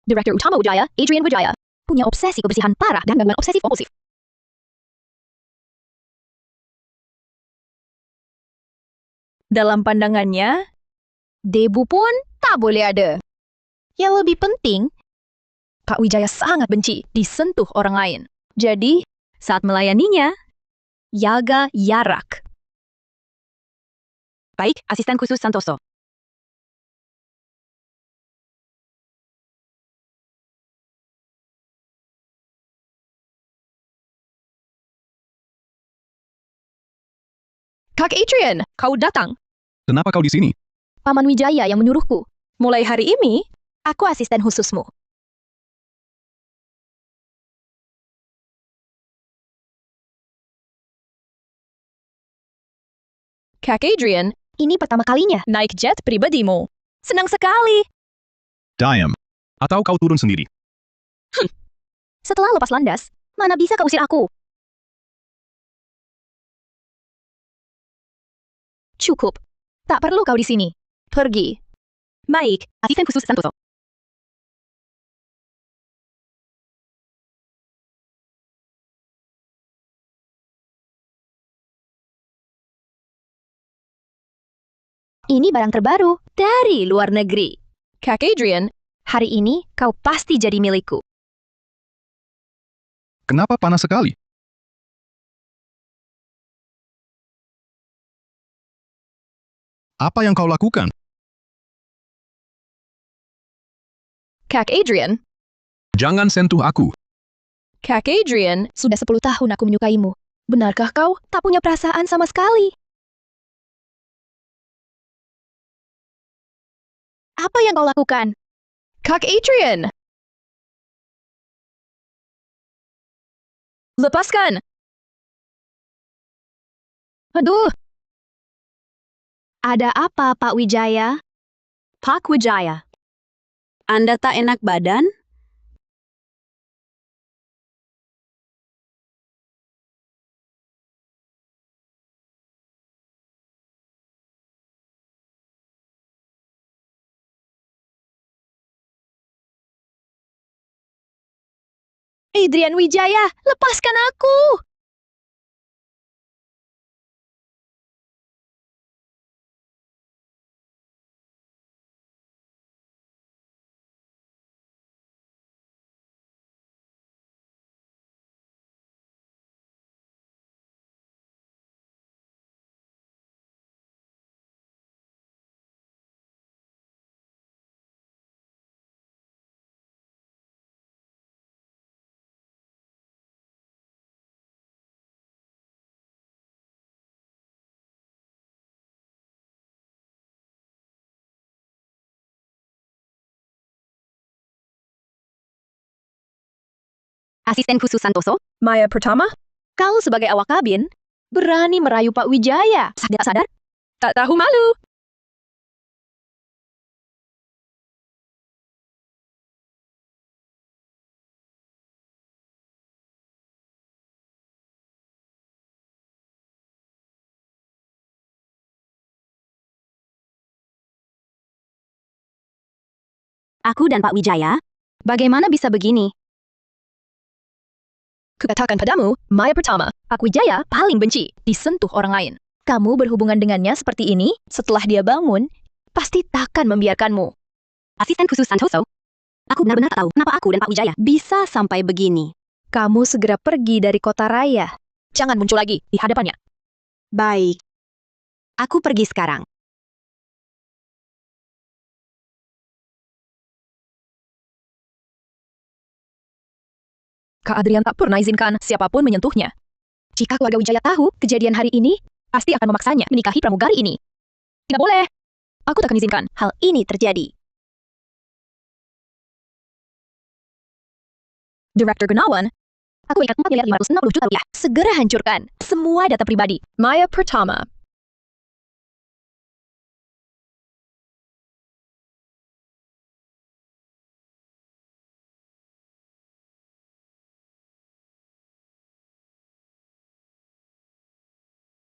Direktur Utama Wijaya, Adrian Wijaya, punya obsesi kebersihan parah dan gangguan obsesif kompulsif. Dalam pandangannya, debu pun tak boleh ada. Yang lebih penting, Pak Wijaya sangat benci disentuh orang lain. Jadi, saat melayaninya, jaga jarak. Baik, asisten khusus Santoso. Kak Adrian, kau datang. Kenapa kau di sini? Paman Wijaya yang menyuruhku. Mulai hari ini, aku asisten khususmu. Kak Adrian, ini pertama kalinya naik jet pribadimu. Senang sekali. Diam. Atau kau turun sendiri? Setelah lepas landas, mana bisa kau usir aku? Cukup. Tak perlu kau di sini. Pergi. Baik, asisten khusus Santoso. Ini barang terbaru dari luar negeri. Kak Adrian, hari ini kau pasti jadi milikku. Kenapa panas sekali? Apa yang kau lakukan? Kak Adrian, Jangan sentuh aku. Kak Adrian, sudah 10 tahun aku menyukaimu. Benarkah kau tak punya perasaan sama sekali? Apa yang kau lakukan? Kak Adrian! Lepaskan! Aduh! Ada apa, Pak Wijaya? Pak Wijaya. Anda tak enak badan? Adrian Wijaya, lepaskan aku! Asisten khusus Santoso, Maya Pertama, kau sebagai awak kabin, berani merayu Pak Wijaya. Sadar sadar? Tak tahu malu. Aku dan Pak Wijaya? Bagaimana bisa begini? Kukatakan padamu, Maya Pertama, Pak Wijaya paling benci disentuh orang lain. Kamu berhubungan dengannya seperti ini, setelah dia bangun, pasti takkan membiarkanmu. Asisten khusus Santoso? Aku benar-benar tak tahu kenapa aku dan Pak Wijaya bisa sampai begini. Kamu segera pergi dari kota raya. Jangan muncul lagi di hadapannya. Baik. Aku pergi sekarang. Kak Adrian tak pernah izinkan siapapun menyentuhnya. Jika keluarga Wijaya tahu kejadian hari ini, pasti akan memaksanya menikahi pramugari ini. Tidak boleh. Aku tak akan izinkan hal ini terjadi. Direktur Gunawan, aku ingat 4.560 juta rupiah. Segera hancurkan semua data pribadi. Maya Pertama.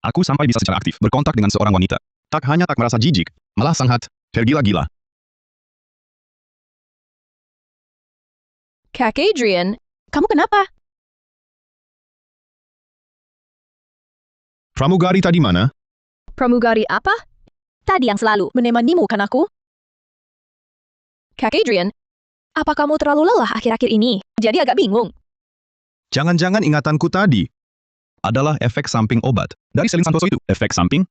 Aku sampai bisa secara aktif berkontak dengan seorang wanita. Tak hanya tak merasa jijik, malah sangat tergila-gila. Kak Adrian, kamu kenapa? Pramugari tadi mana? Pramugari apa? Tadi yang selalu. Menemanimu kan aku? Kak Adrian, apa kamu terlalu lelah akhir-akhir ini? Jadi agak bingung. Jangan-jangan ingatanku tadi adalah efek samping obat. Dari Selin Santoso itu, efek samping?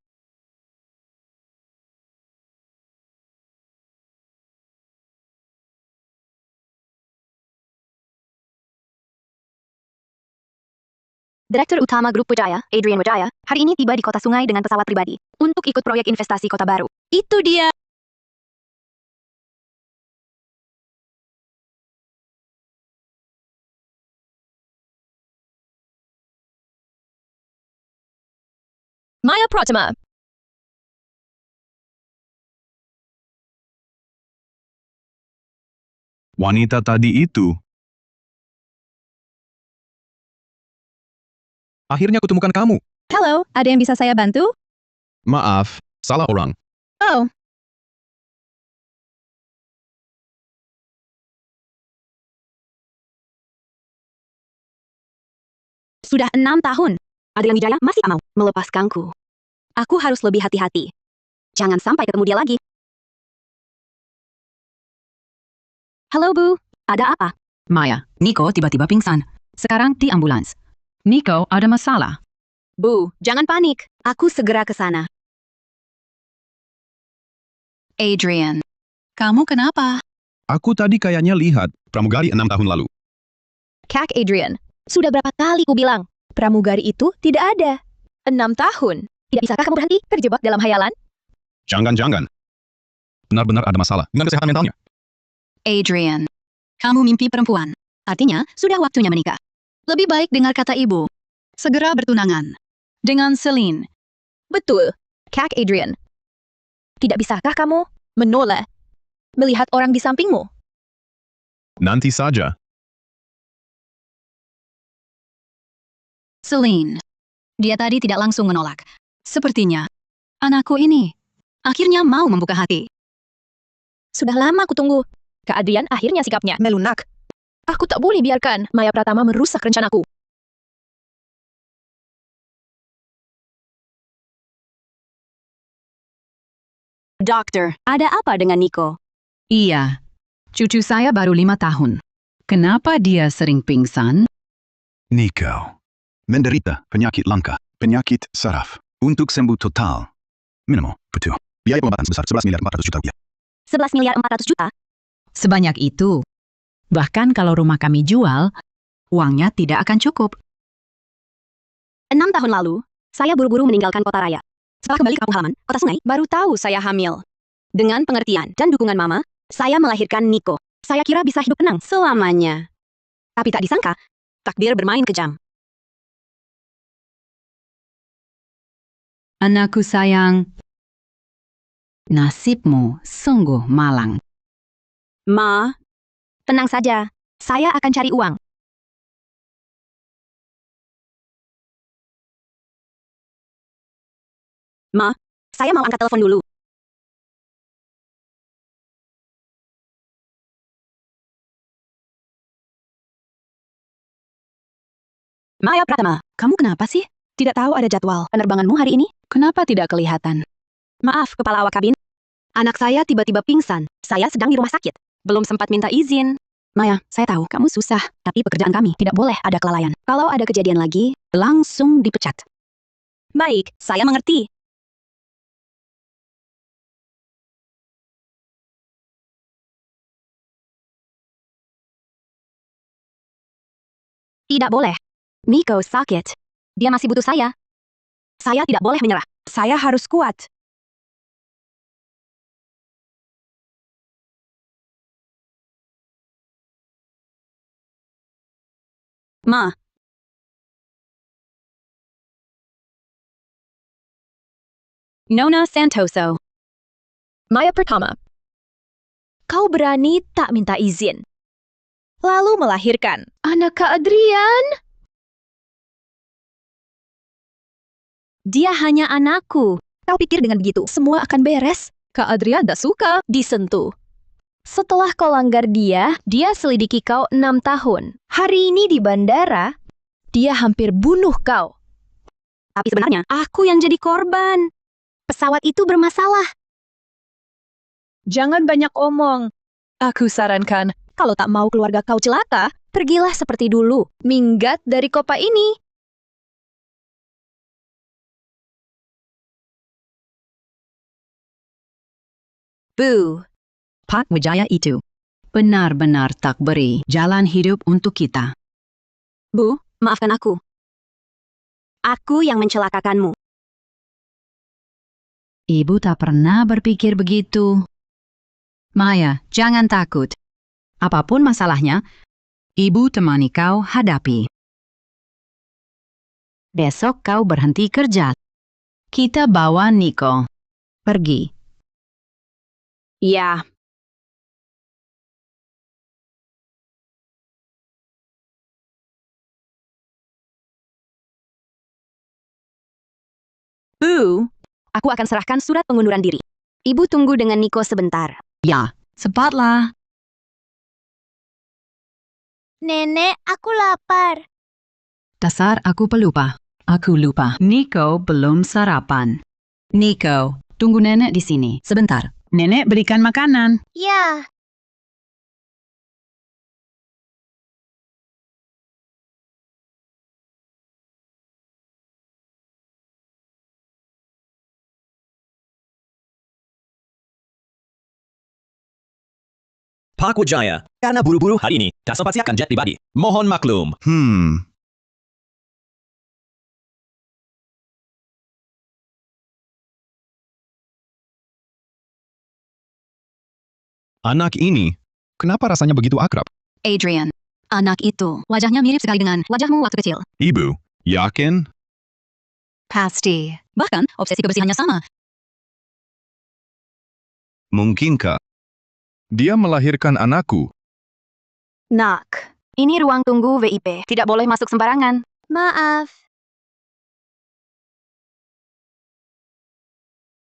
Direktur Utama Grup Wijaya, Adrian Wijaya, hari ini tiba di Kota Sungai dengan pesawat pribadi untuk ikut proyek investasi kota baru. Itu dia. Maya Pratama. Wanita tadi itu. Akhirnya kutemukan kamu. Halo, ada yang bisa saya bantu? Maaf, salah orang. Oh. Sudah 6 tahun. Adrian Wijaya masih tak mau melepaskanku. Aku harus lebih hati-hati. Jangan sampai ketemu dia lagi. Halo Bu, ada apa? Maya, Nico tiba-tiba pingsan. Sekarang di ambulans. Nico ada masalah. Bu, jangan panik. Aku segera ke sana. Adrian, kamu kenapa? Aku tadi kayaknya lihat pramugari 6 tahun lalu. Kak Adrian, sudah berapa kali ku bilang, pramugari itu tidak ada. 6 tahun. Tidak bisakah kamu berhenti terjebak dalam hayalan? Jangan-jangan. Benar-benar ada masalah dengan kesehatan mentalnya. Adrian, kamu mimpi perempuan. Artinya, sudah waktunya menikah. Lebih baik dengar kata ibu. Segera bertunangan. Dengan Celine. Betul, Kak Adrian. Tidak bisakah kamu menolak melihat orang di sampingmu? Nanti saja. Celine. Dia tadi tidak langsung menolak. Sepertinya, anakku ini akhirnya mau membuka hati. Sudah lama ku tunggu. Kak Adrian akhirnya sikapnya melunak. Aku tak boleh biarkan Maya Pratama merusak rencanaku. Dokter, ada apa dengan Nico? Iya, cucu saya baru 5 tahun. Kenapa dia sering pingsan? Nico menderita penyakit langka, penyakit saraf. Untuk sembuh total, minimum butuh biaya pengobatan sebesar 11 miliar 400 juta rupiah. 11 miliar 400 juta? Sebanyak itu. Bahkan kalau rumah kami jual, uangnya tidak akan cukup. 6 tahun lalu, saya buru-buru meninggalkan kota raya. Setelah kembali ke kampung halaman, kota Sungai, baru tahu saya hamil. Dengan pengertian dan dukungan mama, saya melahirkan Nico. Saya kira bisa hidup tenang selamanya. Tapi tak disangka, takdir bermain kejam. Anakku sayang, nasibmu sungguh malang. Ma, tenang saja. Saya akan cari uang. Ma, saya mau angkat telepon dulu. Maya Pratama, Kamu kenapa sih? tidak tahu ada jadwal penerbanganmu hari ini? Kenapa tidak kelihatan? Maaf, kepala awak kabin. Anak saya tiba-tiba pingsan. Saya sedang di rumah sakit. Belum sempat minta izin. Maya, saya tahu kamu susah, tapi pekerjaan kami tidak boleh ada kelalaian. Kalau ada kejadian lagi, langsung dipecat. Baik, saya mengerti. Tidak boleh. Nico sakit. Dia masih butuh saya. Saya tidak boleh menyerah. Saya harus kuat. Ma. Nona Santoso. Maya Pratama, kau berani tak minta izin, lalu melahirkan anak Kak Adrian? Dia hanya anakku. Kau pikir dengan begitu semua akan beres? Kak Adrian tak suka disentuh. Setelah kau langgar dia selidiki kau 6 tahun. Hari ini di bandara, dia hampir bunuh kau. Tapi sebenarnya, aku yang jadi korban. Pesawat itu bermasalah. Jangan banyak omong. Aku sarankan, kalau tak mau keluarga kau celaka, pergilah seperti dulu. Minggat dari kopa ini. Bu, Pak Wijaya itu benar-benar tak beri jalan hidup untuk kita. Bu, maafkan aku. Aku yang mencelakakanmu. Ibu tak pernah berpikir begitu. Maya, jangan takut. Apapun masalahnya, ibu temani kau hadapi. Besok kau berhenti kerja. Kita bawa Nico pergi. Ya, Bu, aku akan serahkan surat pengunduran diri. Ibu tunggu dengan Niko sebentar. Ya, cepatlah. Nenek, aku lapar. Dasar aku pelupa. Aku lupa. Nico belum sarapan. Nico, tunggu nenek di sini. Sebentar. Nenek berikan makanan. Ya. Pak Wijaya, karena buru-buru hari ini, tak sempat siapkan jet pribadi. Mohon maklum. Anak ini, kenapa rasanya begitu akrab? Adrian, anak itu wajahnya mirip sekali dengan wajahmu waktu kecil. Ibu, yakin? Pasti. Bahkan, obsesi kebersihannya sama. Mungkinkah dia melahirkan anakku? Nak, ini ruang tunggu VIP. Tidak boleh masuk sembarangan. Maaf.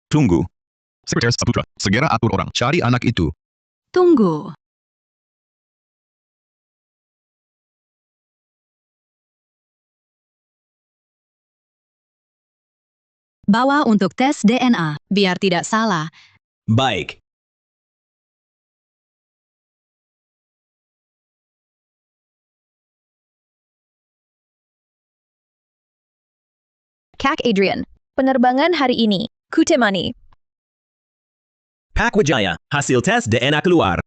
Tunggu. Sekretaris Saputra, segera atur orang cari anak itu. Tunggu. Bawa untuk tes DNA, biar tidak salah. Baik. Kak Adrian, penerbangan hari ini. Kutemani. Pak Wijaya, hasil tes DNA keluar.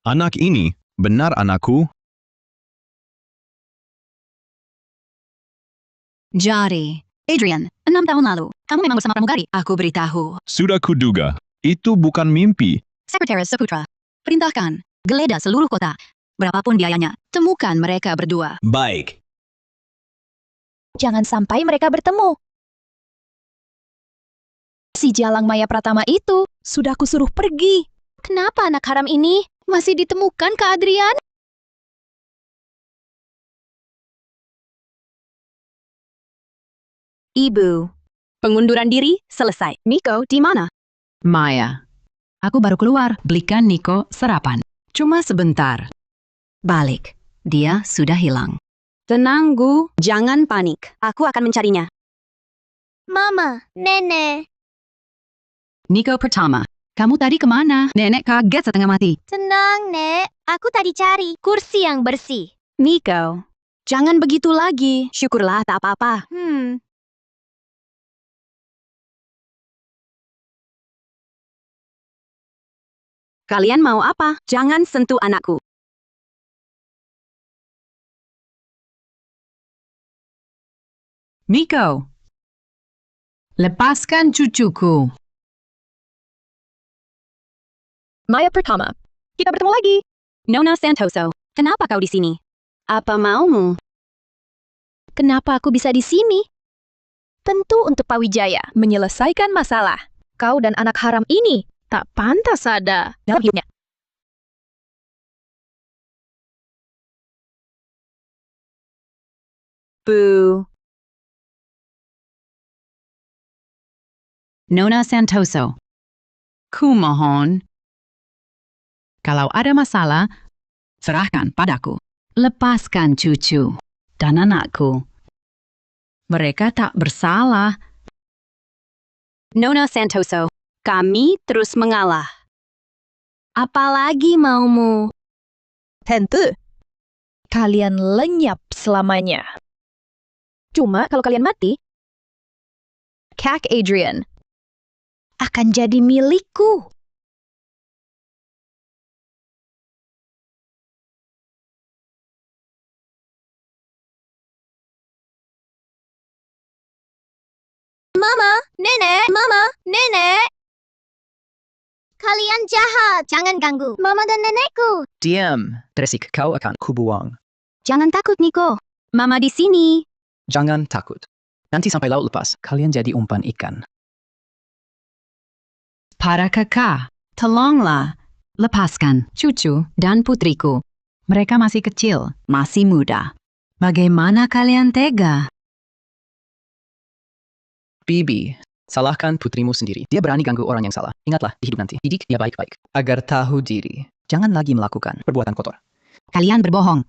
Anak ini, benar anakku? Jadi, Adrian, 6 tahun lalu, kamu memang bersama pramugari. Aku beritahu. Sudah kuduga, itu bukan mimpi. Sekretaris Saputra, perintahkan, geledah seluruh kota. Berapapun biayanya, temukan mereka berdua. Baik. Jangan sampai mereka bertemu. Si Jalang Maya Pratama itu sudah kusuruh pergi. Kenapa anak haram ini masih ditemukan, Kak Adrian? Ibu, pengunduran diri selesai. Niko, di mana? Maya, aku baru keluar, belikan Nico sarapan. Cuma sebentar. Balik, dia sudah hilang. Tenang, Gu. Jangan panik. Aku akan mencarinya. Mama, Nenek. Nico pertama, kamu tadi kemana? Nenek kaget setengah mati. Tenang, Nek. Aku tadi cari kursi yang bersih. Niko, jangan begitu lagi. Syukurlah tak apa-apa. Kalian mau apa? Jangan sentuh anakku. Nico, lepaskan cucuku. Maya Pratama. Kita bertemu lagi. Nona Santoso, kenapa kau di sini? Apa maumu? Kenapa aku bisa di sini? Tentu untuk Pak Wijaya menyelesaikan masalah. Kau dan anak haram ini tak pantas ada dalam hidupnya. Bu. Nona Santoso, Kumohon. Kalau ada masalah, serahkan padaku. Lepaskan cucu dan anakku. Mereka tak bersalah. Nona Santoso, kami terus mengalah. Apalagi maumu? Tante, kalian lenyap selamanya. Cuma kalau kalian mati, Kak Adrian akan jadi milikku. Mama, Nenek. Kalian jahat. Jangan ganggu Mama dan Nenekku. Diam, Tresik, kau akan kubuang. Jangan takut, Niko. Mama di sini. Jangan takut. Nanti sampai laut lepas, kalian jadi umpan ikan. Para kakak, tolonglah. Lepaskan cucu dan putriku. Mereka masih kecil, masih muda. Bagaimana kalian tega? Bibi, salahkan putrimu sendiri. Dia berani ganggu orang yang salah. Ingatlah, di hidup nanti, didik dia baik-baik. Agar tahu diri. Jangan lagi melakukan perbuatan kotor. Kalian berbohong.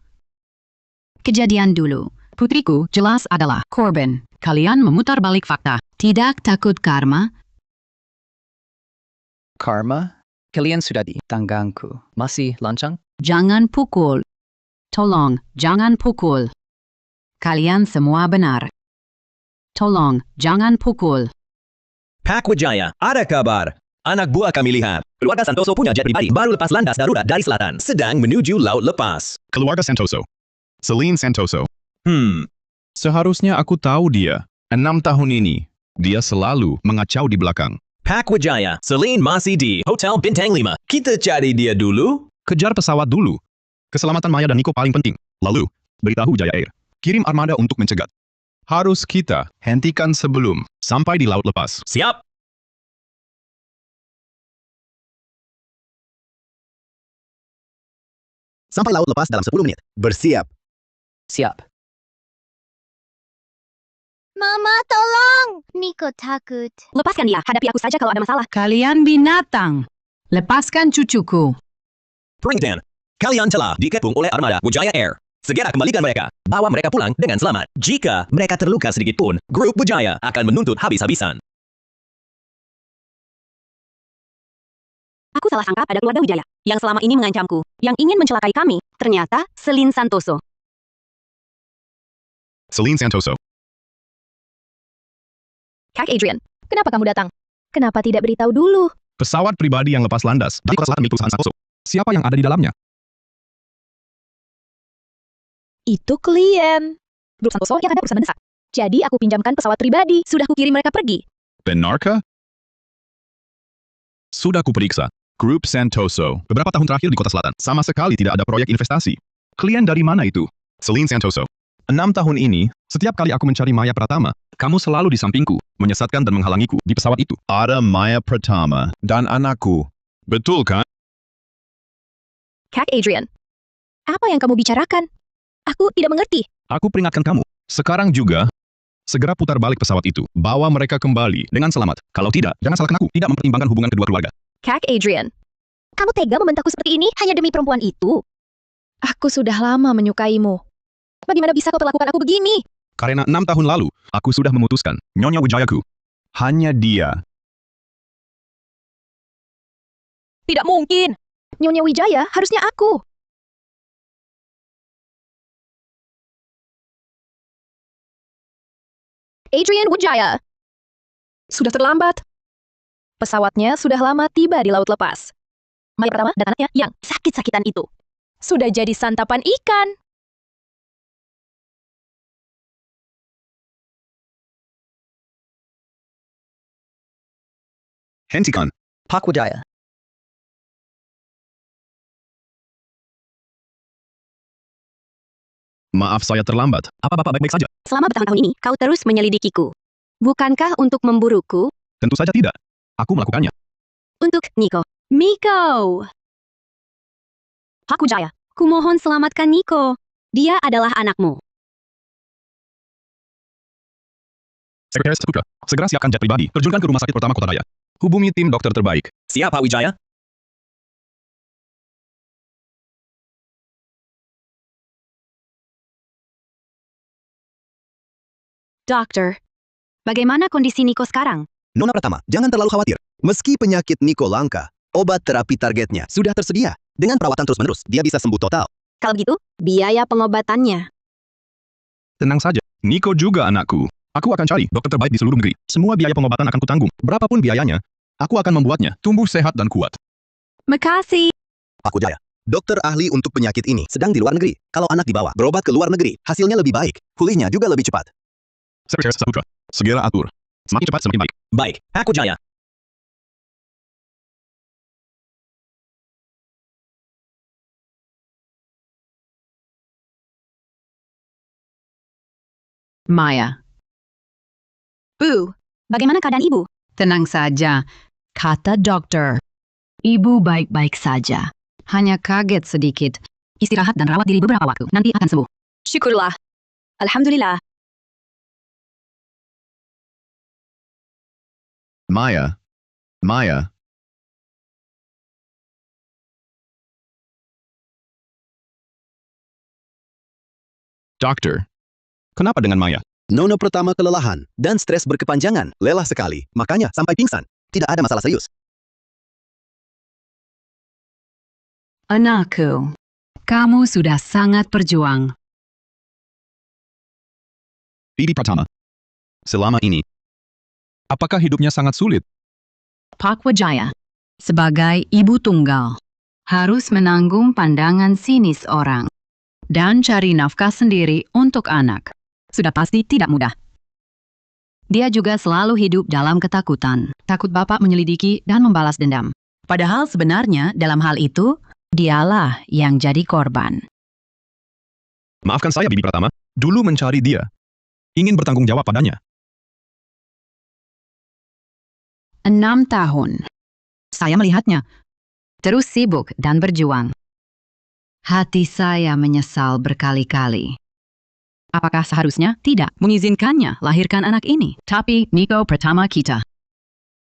Kejadian dulu. Putriku jelas adalah korban. Kalian memutar balik fakta. Tidak takut karma? Karma? Kalian sudah di tanggangku. Masih lancang? Jangan pukul. Tolong, jangan pukul. Kalian semua benar. Tolong, jangan pukul. Pak Wijaya, ada kabar. Anak buah kami lihat. Keluarga Santoso punya jet pribadi baru lepas landas darurat dari selatan. Sedang menuju laut lepas. Keluarga Santoso. Celine Santoso. Seharusnya aku tahu dia. 6 tahun ini, dia selalu mengacau di belakang. Pak Wijaya, Celine masih di Hotel Bintang 5. Kita cari dia dulu. Kejar pesawat dulu. Keselamatan Maya dan Niko paling penting. Lalu, beritahu Jaya Air. Kirim armada untuk mencegat. Harus kita hentikan sebelum sampai di laut lepas. Siap. Sampai laut lepas dalam 10 menit. Bersiap. Siap. Mama, tolong. Niko takut. Lepaskan dia. Hadapi aku saja kalau ada masalah. Kalian binatang. Lepaskan cucuku. Peringatan. Kalian telah dikepung oleh armada Wijaya Air. Segera kembalikan mereka. Bawa mereka pulang dengan selamat. Jika mereka terluka sedikit pun, grup Wijaya akan menuntut habis-habisan. Aku salah sangka pada keluarga Wijaya, yang selama ini mengancamku, yang ingin mencelakai kami, ternyata Celine Santoso. Celine Santoso. Kak Adrian, kenapa kamu datang? Kenapa tidak beritahu dulu? Pesawat pribadi yang lepas landas dari kota selatan milik perusahaan Santoso. Siapa yang ada di dalamnya? Itu klien. Grup Santoso yang ada urusan mendesak. Jadi aku pinjamkan pesawat pribadi. Sudah kukirim mereka pergi. Benarkah? Sudah kuperiksa. Grup Santoso. Beberapa tahun terakhir di kota selatan. Sama sekali tidak ada proyek investasi. Klien dari mana itu? Celine Santoso. 6 tahun ini, setiap kali aku mencari Maya Pratama, kamu selalu di sampingku, menyesatkan dan menghalangiku di pesawat itu. Ada Maya Pratama dan anakku. Betul kan? Kak Adrian, apa yang kamu bicarakan? Aku tidak mengerti. Aku peringatkan kamu. Sekarang juga, segera putar balik pesawat itu. Bawa mereka kembali dengan selamat. Kalau tidak, jangan salahkan aku. Tidak mempertimbangkan hubungan kedua keluarga. Kak Adrian, kamu tega membentakku seperti ini hanya demi perempuan itu? Aku sudah lama menyukaimu. Bagaimana bisa kau perlakukan aku begini? Karena 6 tahun lalu, aku sudah memutuskan. Nyonya Wijayaku. Hanya dia. Tidak mungkin. Nyonya Wijaya harusnya aku. Adrian Wijaya. Sudah terlambat. Pesawatnya sudah lama tiba di laut lepas. Maya Pratama dan anaknya yang sakit-sakitan itu sudah jadi santapan ikan. Hentikan. Pak Wijaya. Maaf saya terlambat. Apa Bapak baik-baik saja? Selama bertahun-tahun ini, kau terus menyelidikiku. Bukankah untuk memburuku? Tentu saja tidak. Aku melakukannya. Untuk Niko. Miko! Pak Wijaya, kumohon selamatkan Niko. Dia adalah anakmu. Sekretaris Putra, segera siapkan jet pribadi. Terjunkan ke rumah sakit pertama Kota Raya. Hubungi tim dokter terbaik. Siap, Pak Wijaya. Dokter, bagaimana kondisi Niko sekarang? Nona Pratama, jangan terlalu khawatir. Meski penyakit Niko langka, obat terapi targetnya sudah tersedia. Dengan perawatan terus-menerus, dia bisa sembuh total. Kalau begitu, biaya pengobatannya. Tenang saja. Niko juga anakku. Aku akan cari dokter terbaik di seluruh negeri. Semua biaya pengobatan akan kutanggung. Berapapun biayanya, aku akan membuatnya tumbuh sehat dan kuat. Makasih. Pak Wijaya, dokter ahli untuk penyakit ini sedang di luar negeri. Kalau anak dibawa berobat ke luar negeri, hasilnya lebih baik. Pulihnya juga lebih cepat. Sekretaris Saputra, segera atur. Semakin cepat semakin baik. Baik, Pak Wijaya. Maya, Bu, bagaimana keadaan ibu? tenang saja. Kata dokter, ibu baik-baik saja. Hanya kaget sedikit. Istirahat dan rawat diri beberapa waktu. Nanti akan sembuh. Syukurlah. Alhamdulillah. Maya. Maya. Dokter, kenapa dengan Maya? Nona Pratama kelelahan dan stres berkepanjangan, lelah sekali, makanya sampai pingsan. Tidak ada masalah serius. Anakku, kamu sudah sangat berjuang. Bibi Pratama, selama ini, apakah hidupnya sangat sulit? Pak Wijaya, sebagai ibu tunggal, harus menanggung pandangan sinis orang dan cari nafkah sendiri untuk anak. Sudah pasti tidak mudah. Dia juga selalu hidup dalam ketakutan, takut bapak menyelidiki dan membalas dendam. Padahal sebenarnya dalam hal itu, dialah yang jadi korban. Maafkan saya, Bibi Pratama. Dulu mencari dia. Ingin bertanggung jawab padanya. 6 tahun. Saya melihatnya. Terus sibuk dan berjuang. Hati saya menyesal berkali-kali. Apakah seharusnya tidak mengizinkannya lahirkan anak ini? Tapi Niko pertama kita.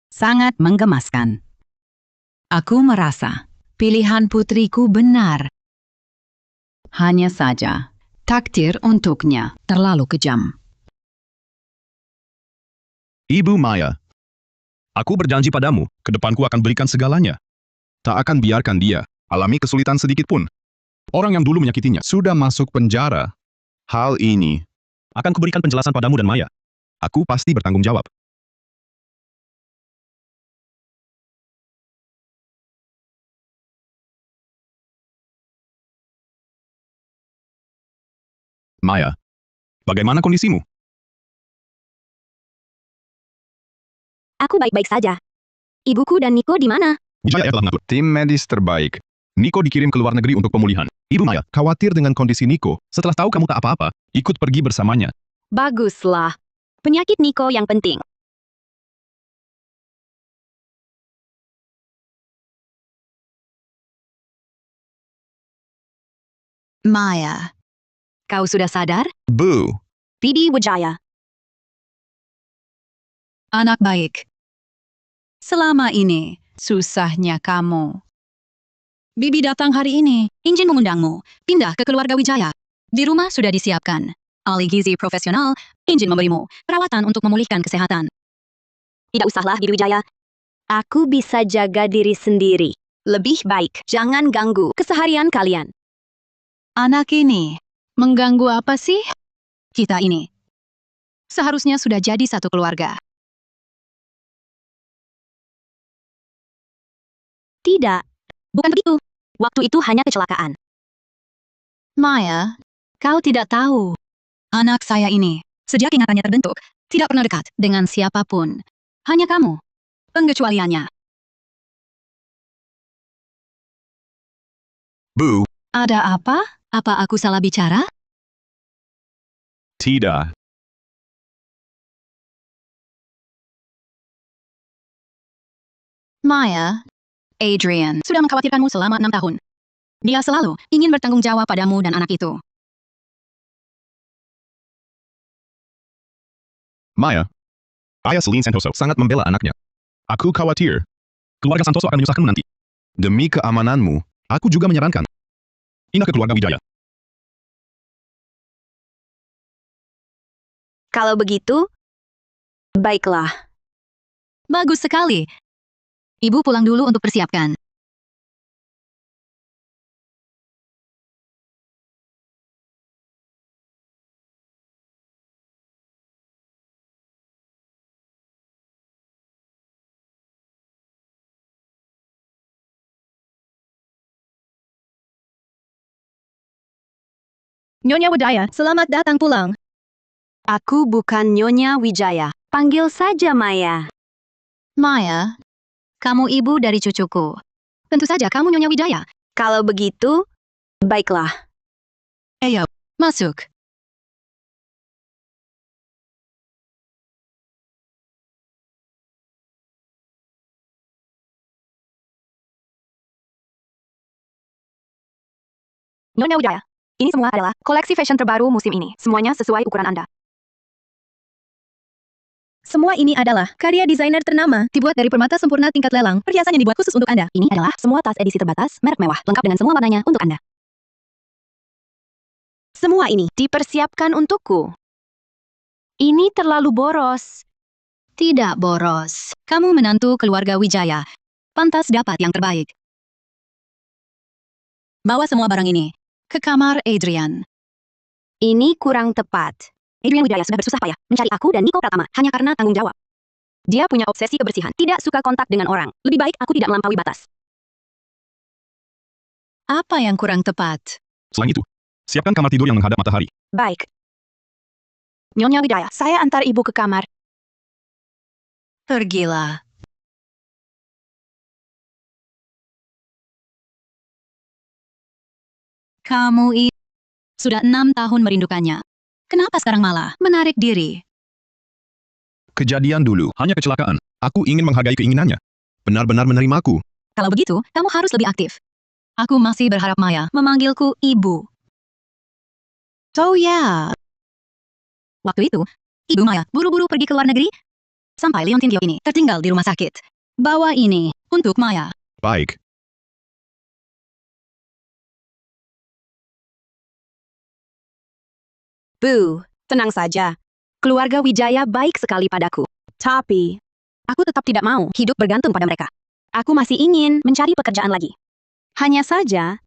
Sangat menggemaskan. Aku merasa pilihan putriku benar. Hanya saja, takdir untuknya terlalu kejam. Ibu Maya, aku berjanji padamu, ke depanku akan berikan segalanya. Tak akan biarkan dia alami kesulitan sedikit pun. Orang yang dulu menyakitinya sudah masuk penjara. Hal ini akan kuberikan penjelasan padamu dan Maya. Aku pasti bertanggung jawab. Maya, bagaimana kondisimu? Aku baik-baik saja. Ibuku dan Niko di mana? Wijaya telah mengatur tim medis terbaik. Niko dikirim ke luar negeri untuk pemulihan. Ibu Maya, khawatir dengan kondisi Niko. Setelah tahu kamu tak apa-apa, ikut pergi bersamanya. Baguslah. Penyakit Niko yang penting. Maya, kau sudah sadar? Bu, Bibi Wijaya. Anak baik. Selama ini, susahnya kamu. Bibi datang hari ini, izin mengundangmu, pindah ke keluarga Wijaya. Di rumah sudah disiapkan. Ahli gizi profesional, izin memberimu perawatan untuk memulihkan kesehatan. Tidak usahlah, Bibi Wijaya. Aku bisa jaga diri sendiri. Lebih baik, jangan ganggu keseharian kalian. Anak ini, mengganggu apa sih? Kita ini, seharusnya sudah jadi satu keluarga. Tidak. Bukan begitu. Waktu itu hanya kecelakaan. Maya, kau tidak tahu. Anak saya ini, sejak ingatannya terbentuk, tidak pernah dekat dengan siapapun. Hanya kamu. Pengecualiannya. Bu, Ada apa? Apa aku salah bicara? tidak. Maya, Adrian sudah mengkhawatirkanmu selama 6 tahun. Dia selalu ingin bertanggung jawab padamu dan anak itu. Maya, ayah Celine Santoso sangat membela anaknya. Aku khawatir. Keluarga Santoso akan menyusahkanmu nanti. Demi keamananmu, aku juga menyarankan. Pindah ke keluarga Wijaya. Kalau begitu, baiklah. Bagus sekali. Ibu pulang dulu untuk persiapkan. Nyonya Wijaya, selamat datang pulang. Aku bukan Nyonya Wijaya. Panggil saja Maya. Maya, kamu ibu dari cucuku. Tentu saja kamu Nyonya Wijaya. Kalau begitu, baiklah. Ayo, masuk. Nyonya Wijaya, ini semua adalah koleksi fashion terbaru musim ini. Semuanya sesuai ukuran Anda. Semua ini adalah karya desainer ternama, dibuat dari permata sempurna tingkat lelang, perhiasan yang dibuat khusus untuk Anda. Ini adalah semua tas edisi terbatas, merek mewah, lengkap dengan semua warnanya untuk Anda. Semua ini dipersiapkan untukku. Ini terlalu boros. Tidak boros. Kamu menantu keluarga Wijaya. Pantas dapat yang terbaik. Bawa semua barang ini ke kamar Adrian. Ini kurang tepat. Adrian Wijaya sudah bersusah payah mencari aku dan Niko Pratama hanya karena tanggung jawab. Dia punya obsesi kebersihan, tidak suka kontak dengan orang. Lebih baik aku tidak melampaui batas. Apa yang kurang tepat? Selain itu, siapkan kamar tidur yang menghadap matahari. Baik. Nyonya Wijaya, saya antar ibu ke kamar. Pergilah. Kamu sudah 6 tahun merindukannya. Kenapa sekarang malah menarik diri? Kejadian dulu, hanya kecelakaan. Aku ingin menghargai keinginannya. Benar-benar menerimaku. Kalau begitu, kamu harus lebih aktif. Aku masih berharap Maya memanggilku ibu. Oh ya. Waktu itu, ibu Maya buru-buru pergi ke luar negeri. Sampai Leontin Gio ini tertinggal di rumah sakit. Bawa ini untuk Maya. Baik. Bu, tenang saja. Keluarga Wijaya baik sekali padaku. Tapi, aku tetap tidak mau hidup bergantung pada mereka. Aku masih ingin mencari pekerjaan lagi. Hanya saja,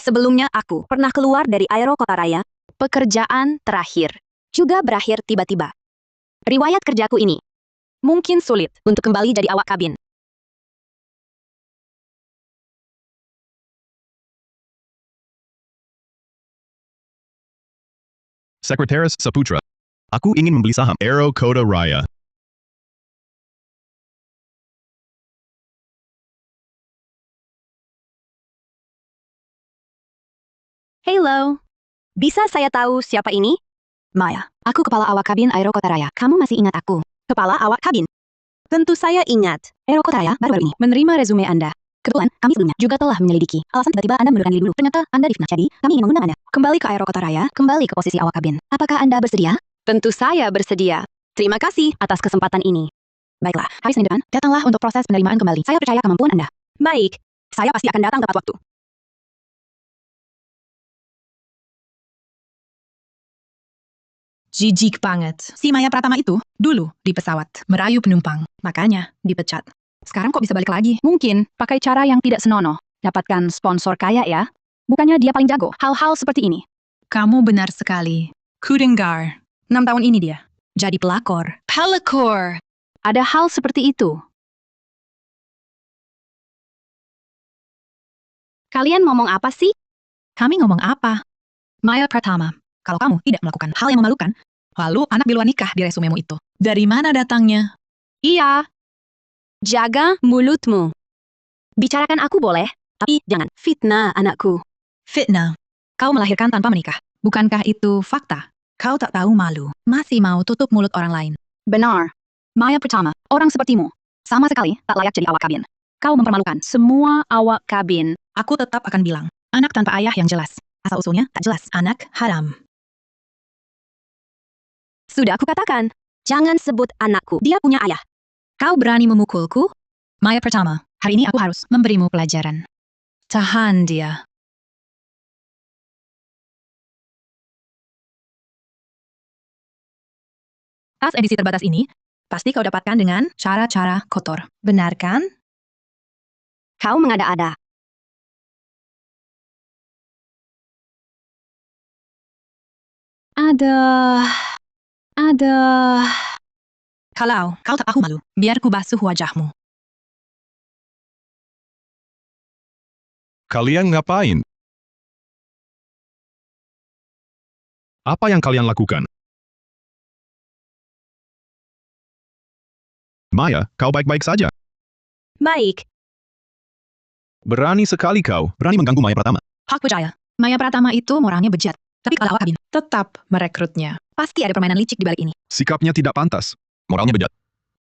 sebelumnya aku pernah keluar dari Aero Kota Raya. Pekerjaan terakhir juga berakhir tiba-tiba. Riwayat kerjaku ini mungkin sulit untuk kembali jadi awak kabin. Sekretaris Saputra. Aku ingin membeli saham Aero Kota Raya. Hello. Bisa saya tahu siapa ini? Maya, aku kepala awak kabin Aero Kota Raya. Kamu masih ingat aku? Kepala awak kabin? Tentu saya ingat. Aero Kota Raya baru-baru ini menerima resume Anda. Kebetulan, kami sebelumnya juga telah menyelidiki. Alasan tiba-tiba Anda mengundurkan diri dulu. Ternyata Anda difitnah. Jadi, kami ingin mengundang Anda kembali ke Aero Kota Raya, kembali ke posisi awak kabin. Apakah Anda bersedia? Tentu saya bersedia. Terima kasih atas kesempatan ini. Baiklah, hari Senin depan, datanglah untuk proses penerimaan kembali. Saya percaya kemampuan Anda. Baik, saya pasti akan datang tepat waktu. Jijik banget. Si Maya Pratama itu dulu di pesawat merayu penumpang, makanya dipecat. Sekarang kok bisa balik lagi? Mungkin pakai cara yang tidak senonoh. Dapatkan sponsor kaya ya. Bukannya dia paling jago hal-hal seperti ini. Kamu benar sekali. Kudengar. 6 tahun ini dia. Jadi pelakor. Pelakor. Ada hal seperti itu. Kalian ngomong apa sih? Kami ngomong apa? Maya Pratama. Kalau kamu tidak melakukan hal yang memalukan, lalu anak di luar nikah di resumemu itu. Dari mana datangnya? Iya. Jaga mulutmu. Bicarakan aku boleh, tapi jangan fitnah anakku. Fitnah. Kau melahirkan tanpa menikah. Bukankah itu fakta? Kau tak tahu malu. Masih mau tutup mulut orang lain. Benar. Maya Pratama, orang sepertimu, sama sekali tak layak jadi awak kabin. Kau mempermalukan semua awak kabin. Aku tetap akan bilang, anak tanpa ayah yang jelas. Asal-usulnya tak jelas. Anak haram. Sudah aku katakan, jangan sebut anakku. Dia punya ayah. Kau berani memukulku? Maya pertama, hari ini aku harus memberimu pelajaran. Tahan dia. Tas edisi terbatas ini, pasti kau dapatkan dengan cara-cara kotor. Benar kan? Kau mengada-ada. Ada. Kalau kau tak tahu malu, biar ku basuh wajahmu. Kalian ngapain? Apa yang kalian lakukan? Maya, kau baik-baik saja. Baik. Berani sekali kau, berani mengganggu Maya Pratama. Hak Wijaya, Maya Pratama itu orangnya bejat. Tapi kalau awak Kabin tetap merekrutnya, pasti ada permainan licik di balik ini. Sikapnya tidak pantas. Moralnya bejat.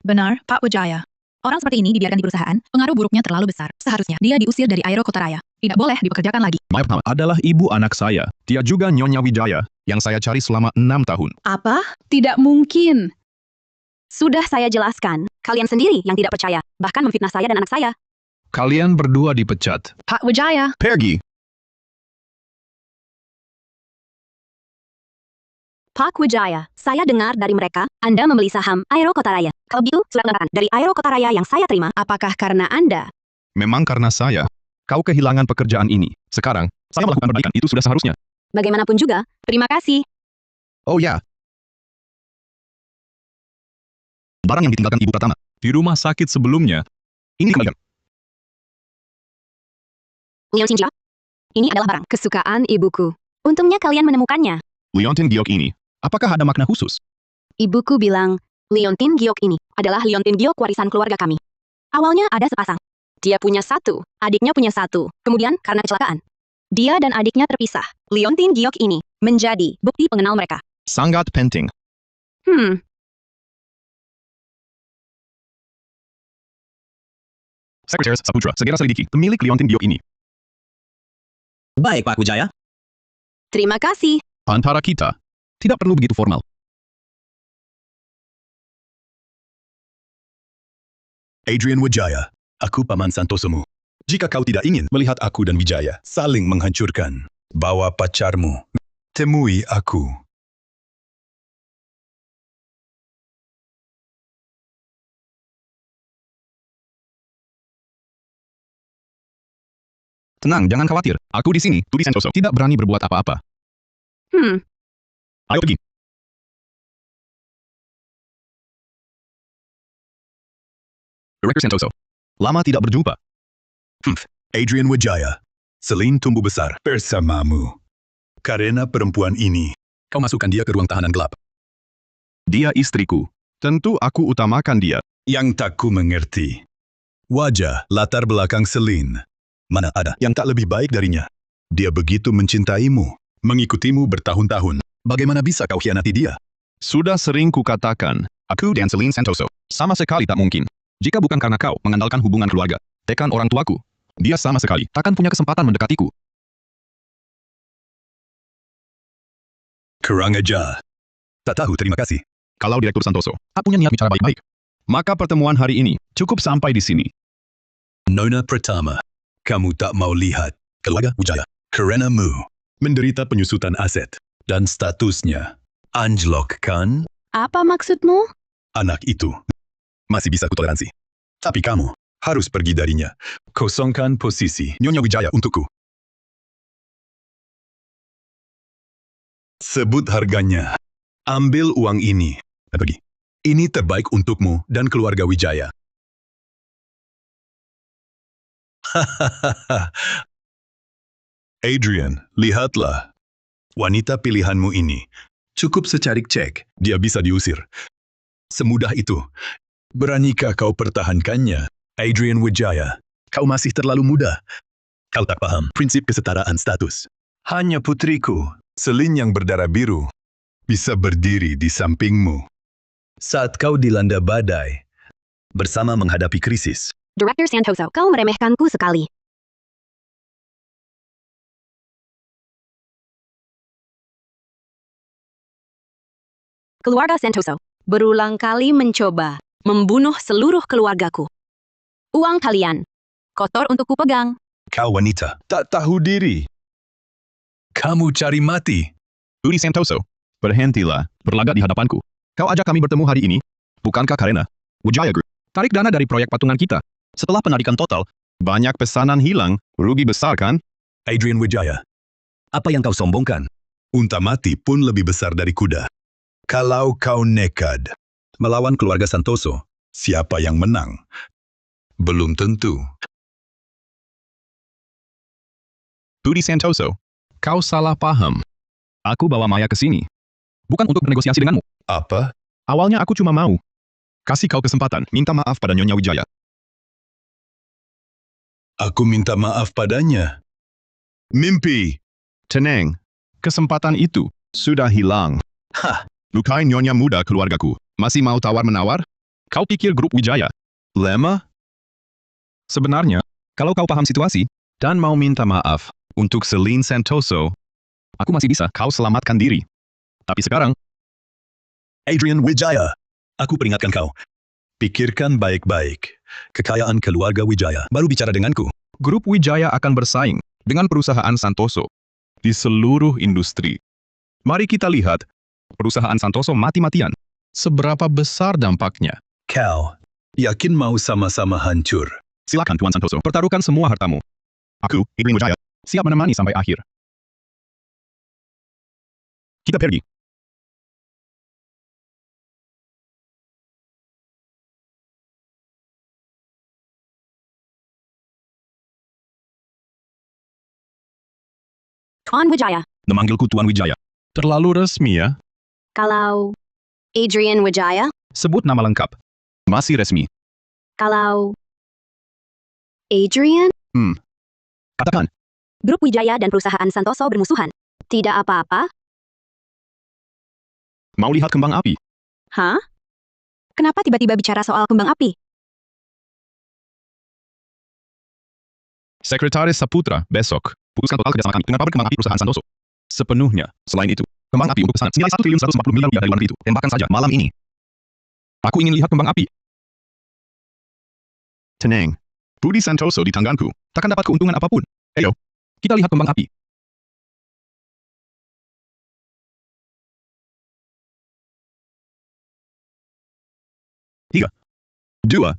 Benar, Pak Wijaya. Orang seperti ini dibiarkan di perusahaan, pengaruh buruknya terlalu besar. Seharusnya dia diusir dari Aero Kota Raya. Tidak boleh dipekerjakan lagi. Maya Pratama adalah ibu anak saya. Dia juga Nyonya Wijaya, yang saya cari selama 6 tahun. Apa? Tidak mungkin. Sudah saya jelaskan. Kalian sendiri yang tidak percaya. Bahkan memfitnah saya dan anak saya. Kalian berdua dipecat. Pak Wijaya, Pergi. Pak Wijaya, saya dengar dari mereka, Anda membeli saham Aero Kota Raya. Kalau begitu, surat lengkapan dari Aero Kota Raya yang saya terima, apakah karena Anda? Memang karena saya. Kau kehilangan pekerjaan ini. Sekarang, saya melakukan perbaikan. Itu sudah seharusnya. Bagaimanapun juga, terima kasih. Oh ya. Barang yang ditinggalkan Ibu Pratama di rumah sakit sebelumnya, ini dikembalikan. Leon Shinja? Ini adalah barang kesukaan ibuku. Untungnya kalian menemukannya. Leontin Giok ini, apakah ada makna khusus? Ibuku bilang, Leontin Giok ini adalah Leontin Giok warisan keluarga kami. Awalnya ada sepasang. Dia punya satu, adiknya punya satu. Kemudian karena kecelakaan, dia dan adiknya terpisah. Leontin Giok ini menjadi bukti pengenal mereka. Sangat penting. Sekretaris Saputra, segera selidiki pemilik Leontin Giok ini. Baik, Pak Wijaya. Terima kasih. Antara kita, tidak perlu begitu formal. Adrian Wijaya, aku paman Santosomu. Jika kau tidak ingin melihat aku dan Wijaya saling menghancurkan, bawa pacarmu. Temui aku. Tenang, jangan khawatir. Aku di sini, Tudi Santoso, tidak berani berbuat apa-apa. Ayo pergi. Director Santoso, lama tidak berjumpa. Adrian Wijaya, Celine tumbuh besar bersamamu. Karena perempuan ini, kau masukkan dia ke ruang tahanan gelap. Dia istriku. Tentu aku utamakan dia. Yang tak ku mengerti. Wajah latar belakang Celine. Mana ada yang tak lebih baik darinya? Dia begitu mencintaimu, mengikutimu bertahun-tahun. Bagaimana bisa kau khianati dia? Sudah sering kukatakan, aku dan Celine Santoso sama sekali tak mungkin. Jika bukan karena kau mengandalkan hubungan keluarga, tekan orang tuaku, dia sama sekali takkan punya kesempatan mendekatiku. Kurang ajar. Tak tahu terima kasih. Kalau Direktur Santoso tak punya niat bicara baik-baik, maka pertemuan hari ini cukup sampai di sini. Nona Pratama, kamu tak mau lihat keluarga Wijaya karenamu menderita penyusutan aset dan statusnya anjlok kan? Apa maksudmu? Anak itu masih bisa kutoleransi. Tapi kamu harus pergi darinya. Kosongkan posisi Nyonya Wijaya untukku. Sebut harganya. Ambil uang ini. Dan pergi. Ini terbaik untukmu dan keluarga Wijaya. Hahaha. Adrian, lihatlah. Wanita pilihanmu ini. Cukup secarik cek, dia bisa diusir. Semudah itu. Beranikah kau pertahankannya? Adrian Wijaya, kau masih terlalu muda. Kau tak paham prinsip kesetaraan status. Hanya putriku, Celine yang berdarah biru, bisa berdiri di sampingmu. Saat kau dilanda badai, bersama menghadapi krisis. Director Santoso, kau meremehkanku sekali. Keluarga Santoso berulang kali mencoba membunuh seluruh keluargaku. Uang kalian, kotor untuk kupegang. Kau wanita, tak tahu diri. Kamu cari mati. Rudy Santoso, berhentilah berlagak di hadapanku. Kau ajak kami bertemu hari ini, bukankah karena Wijaya Group tarik dana dari proyek patungan kita? Setelah penarikan total, banyak pesanan hilang, rugi besar kan? Adrian Wijaya, Apa yang kau sombongkan? unta mati pun lebih besar dari kuda. Kalau kau nekad melawan keluarga Santoso, siapa yang menang? Belum tentu. Rudy Santoso, kau salah paham. Aku bawa Maya ke sini, bukan untuk bernegosiasi denganmu. Apa? Awalnya aku cuma mau kasih kau kesempatan minta maaf pada Nyonya Wijaya. Aku minta maaf padanya. Mimpi. Tenang, kesempatan itu sudah hilang. Hah, Lukai Nyonya muda keluargaku. Masih mau tawar-menawar? Kau pikir grup Wijaya lemah? Sebenarnya, kalau kau paham situasi dan mau minta maaf untuk Celine Santoso, aku masih bisa kau selamatkan diri. Tapi sekarang, Adrian Wijaya, aku peringatkan kau. Pikirkan baik-baik. Kekayaan keluarga Wijaya baru bicara denganku. grup Wijaya akan bersaing dengan perusahaan Santoso di seluruh industri. Mari kita lihat perusahaan Santoso mati-matian. Seberapa besar dampaknya? Kau, yakin mau sama-sama hancur? Silakan Tuan Santoso, pertaruhkan semua hartamu. Aku, Adrian Wijaya, siap menemani sampai akhir. Kita pergi. Tuan Wijaya, Memanggilku Tuan Wijaya. Terlalu resmi ya? kalau Adrian Wijaya, Sebut nama lengkap. Masih resmi. kalau Adrian, Katakan, grup Wijaya dan perusahaan Santoso bermusuhan. Tidak apa-apa, mau lihat kembang api? hah? Kenapa tiba-tiba bicara soal kembang api? Sekretaris Saputra, besok. Putuskan total kerjasama kami dengan pabrik kembang api perusahaan Santoso. Sepenuhnya. Selain itu, kembang api untuk pesanan senilai 1.140 miliar rupiah dari luar negeri itu. Tembakan saja malam ini. Aku ingin lihat kembang api. Tenang. Rudy Santoso di tanganku. Takkan dapat keuntungan apapun. Ayo, kita lihat kembang api. Tiga, dua,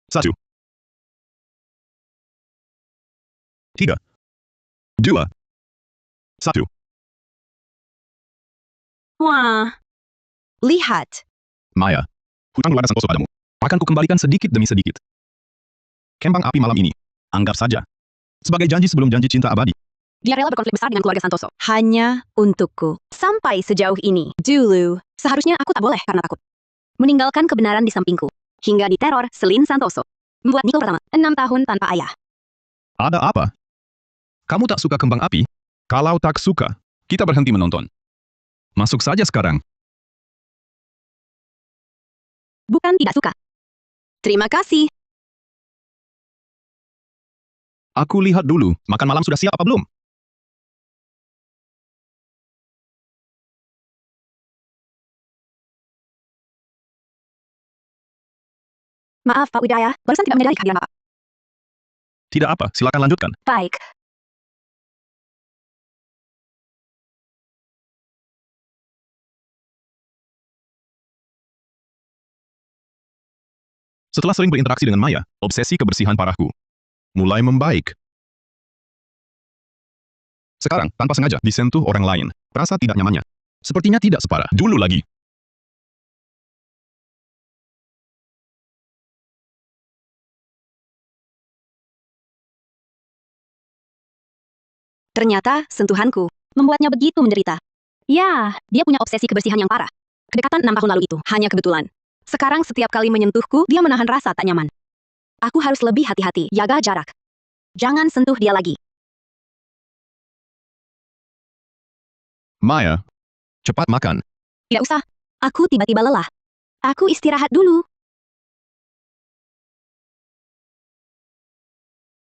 satu. Tiga, dua, satu. Wah, lihat. Maya, hutang keluarga Santoso padamu akan kukembalikan sedikit demi sedikit. Kembang api malam ini, anggap saja sebagai janji sebelum janji cinta abadi. Dia rela berkonflik besar dengan keluarga Santoso. Hanya untukku. Sampai sejauh ini. Dulu, seharusnya aku tak boleh karena takut. Meninggalkan kebenaran di sampingku. Hingga diteror Celine Santoso. Membuat Nico pertama, 6 tahun tanpa ayah. Ada apa? Kamu tak suka kembang api? Kalau tak suka, kita berhenti menonton. Masuk saja sekarang. Bukan tidak suka. Terima kasih. Aku lihat dulu, makan malam sudah siap apa belum? Maaf Pak Wijaya, barusan tidak menyadari kehadiran Bapak. Tidak apa, silakan lanjutkan. Baik. Setelah sering berinteraksi dengan Maya, obsesi kebersihan parahku mulai membaik. Sekarang, tanpa sengaja disentuh orang lain, rasa tidak nyamannya sepertinya tidak separah dulu lagi. Ternyata, sentuhanku membuatnya begitu menderita. Ya, dia punya obsesi kebersihan yang parah. Kedekatan 6 tahun lalu itu hanya kebetulan. Sekarang setiap kali menyentuhku, dia menahan rasa tak nyaman. Aku harus lebih hati-hati, jaga jarak. Jangan sentuh dia lagi. Maya, cepat makan. Tidak usah. Aku tiba-tiba lelah. Aku istirahat dulu.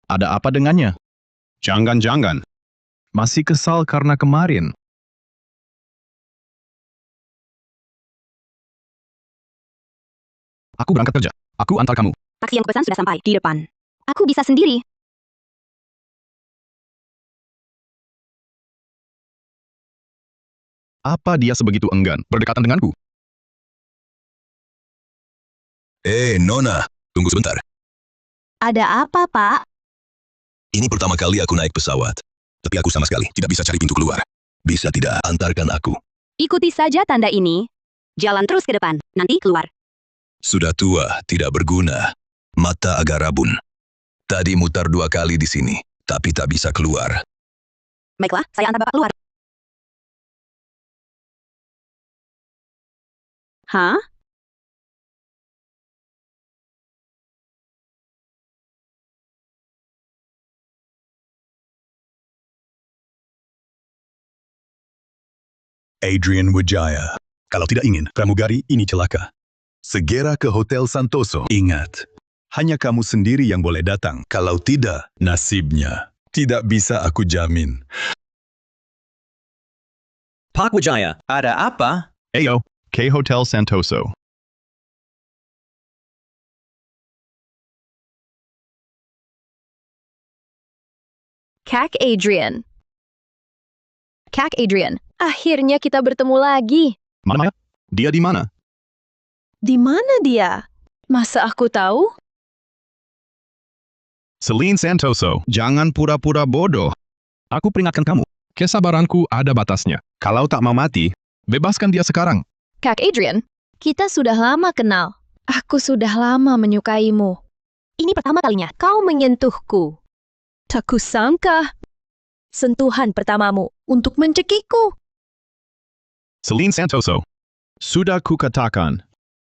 Ada apa dengannya? Jangan-jangan masih kesal karena kemarin. Aku berangkat kerja. Aku antar kamu. Taksi yang kupesan sudah sampai di depan. Aku bisa sendiri. Apa dia sebegitu enggan berdekatan denganku? Nona, tunggu sebentar. Ada apa, Pak? Ini pertama kali aku naik pesawat. Tapi aku sama sekali tidak bisa cari pintu keluar. Bisa tidak antarkan aku? Ikuti saja tanda ini. Jalan terus ke depan, nanti keluar. Sudah tua, tidak berguna. Mata agak rabun. Tadi mutar 2 kali di sini, tapi tak bisa keluar. Baiklah, saya antar Bapak keluar. Hah? Adrian Wijaya. Kalau tidak ingin pramugari ini celaka, segera ke Hotel Santoso. Ingat, hanya kamu sendiri yang boleh datang. Kalau tidak, nasibnya. Tidak bisa aku jamin. Pak Wijaya, ada apa? Ayo, K Hotel Santoso. Kak Adrian. Kak Adrian, akhirnya kita bertemu lagi. Mana Maya? Dia di mana? Di mana dia? Masa aku tahu? Celine Santoso, jangan pura-pura bodoh. Aku peringatkan kamu, kesabaranku ada batasnya. Kalau tak mau mati, bebaskan dia sekarang. Kak Adrian, kita sudah lama kenal. Aku sudah lama menyukaimu. Ini pertama kalinya kau menyentuhku. Tak kusangka. Sentuhan pertamamu untuk mencekikku. Celine Santoso, sudah kukatakan,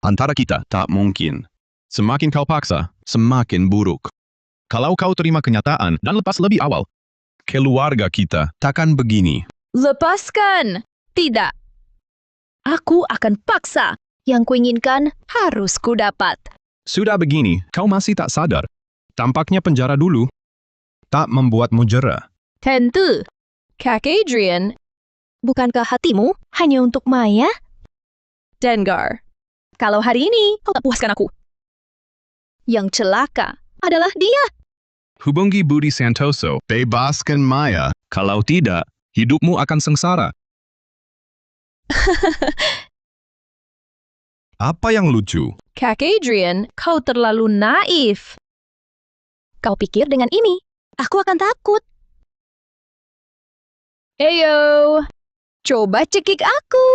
antara kita tak mungkin. Semakin kau paksa, semakin buruk. Kalau kau terima kenyataan dan lepas lebih awal, keluarga kita takkan begini. Lepaskan! Tidak. Aku akan paksa. Yang kuinginkan harus kudapat. Sudah begini, kau masih tak sadar. Tampaknya penjara dulu tak membuatmu jera. Tentu. Kak Adrian, bukankah hatimu hanya untuk Maya? Dengar, kalau hari ini kau tak puaskan aku, yang celaka adalah dia. Hubungi Budi Santoso, bebaskan Maya. Kalau tidak, hidupmu akan sengsara. Apa yang lucu? Kak Adrian, kau terlalu naif. Kau pikir dengan ini, aku akan takut. Eyo, coba cekik aku.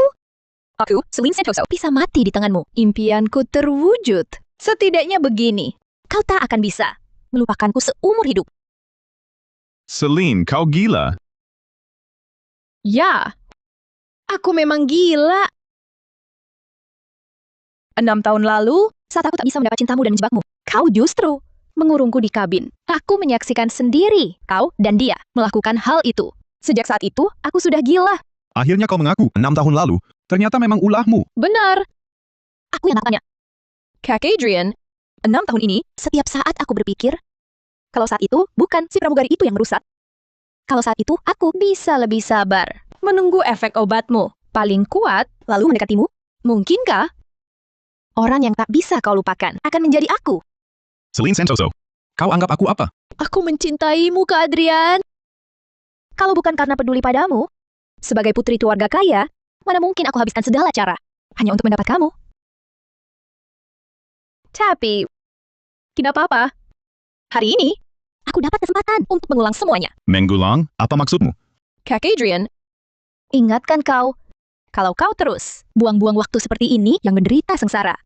Aku, Celine Santoso, bisa mati di tanganmu. Impianku terwujud. Setidaknya begini, kau tak akan bisa melupakanku seumur hidup. Celine, kau gila. Ya, aku memang gila. 6 tahun lalu, saat aku tak bisa mendapat cintamu dan menjebakmu, kau justru mengurungku di kabin. Aku menyaksikan sendiri kau dan dia melakukan hal itu. Sejak saat itu, aku sudah gila. Akhirnya kau mengaku 6 tahun lalu, ternyata memang ulahmu. Benar. Aku yang tanya. Kak Adrian, 6 tahun ini, setiap saat aku berpikir, kalau saat itu bukan si pramugari itu yang merusak. Kalau saat itu, aku bisa lebih sabar. Menunggu efek obatmu. Paling kuat, lalu mendekatimu. Mungkinkah? Orang yang tak bisa kau lupakan akan menjadi aku. Celine Santoso, kau anggap aku apa? Aku mencintaimu, Kak Adrian. Kalau bukan karena peduli padamu, sebagai putri keluarga kaya, mana mungkin aku habiskan segala cara hanya untuk mendapat kamu. Tapi, tidak apa-apa. Hari ini, aku dapat kesempatan untuk mengulang semuanya. Mengulang? Apa maksudmu? Kak Adrian, ingatkan kau, kalau kau terus buang-buang waktu seperti ini yang menderita sengsara.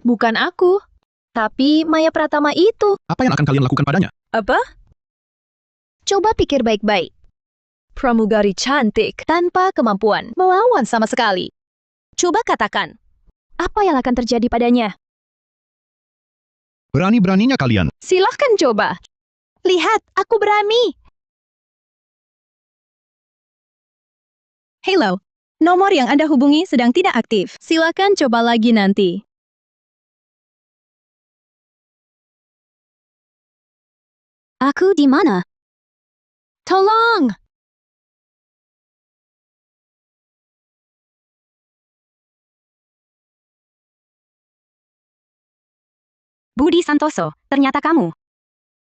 Bukan aku, tapi Maya Pratama itu. Apa yang akan kalian lakukan padanya? Apa? Coba pikir baik-baik. Pramugari cantik tanpa kemampuan melawan sama sekali. Coba katakan, apa yang akan terjadi padanya? Berani-beraninya kalian. Silahkan coba. Lihat, aku berani. Hello, nomor yang Anda hubungi sedang tidak aktif. Silakan coba lagi nanti. Aku di mana? Tolong! Budi Santoso, ternyata kamu.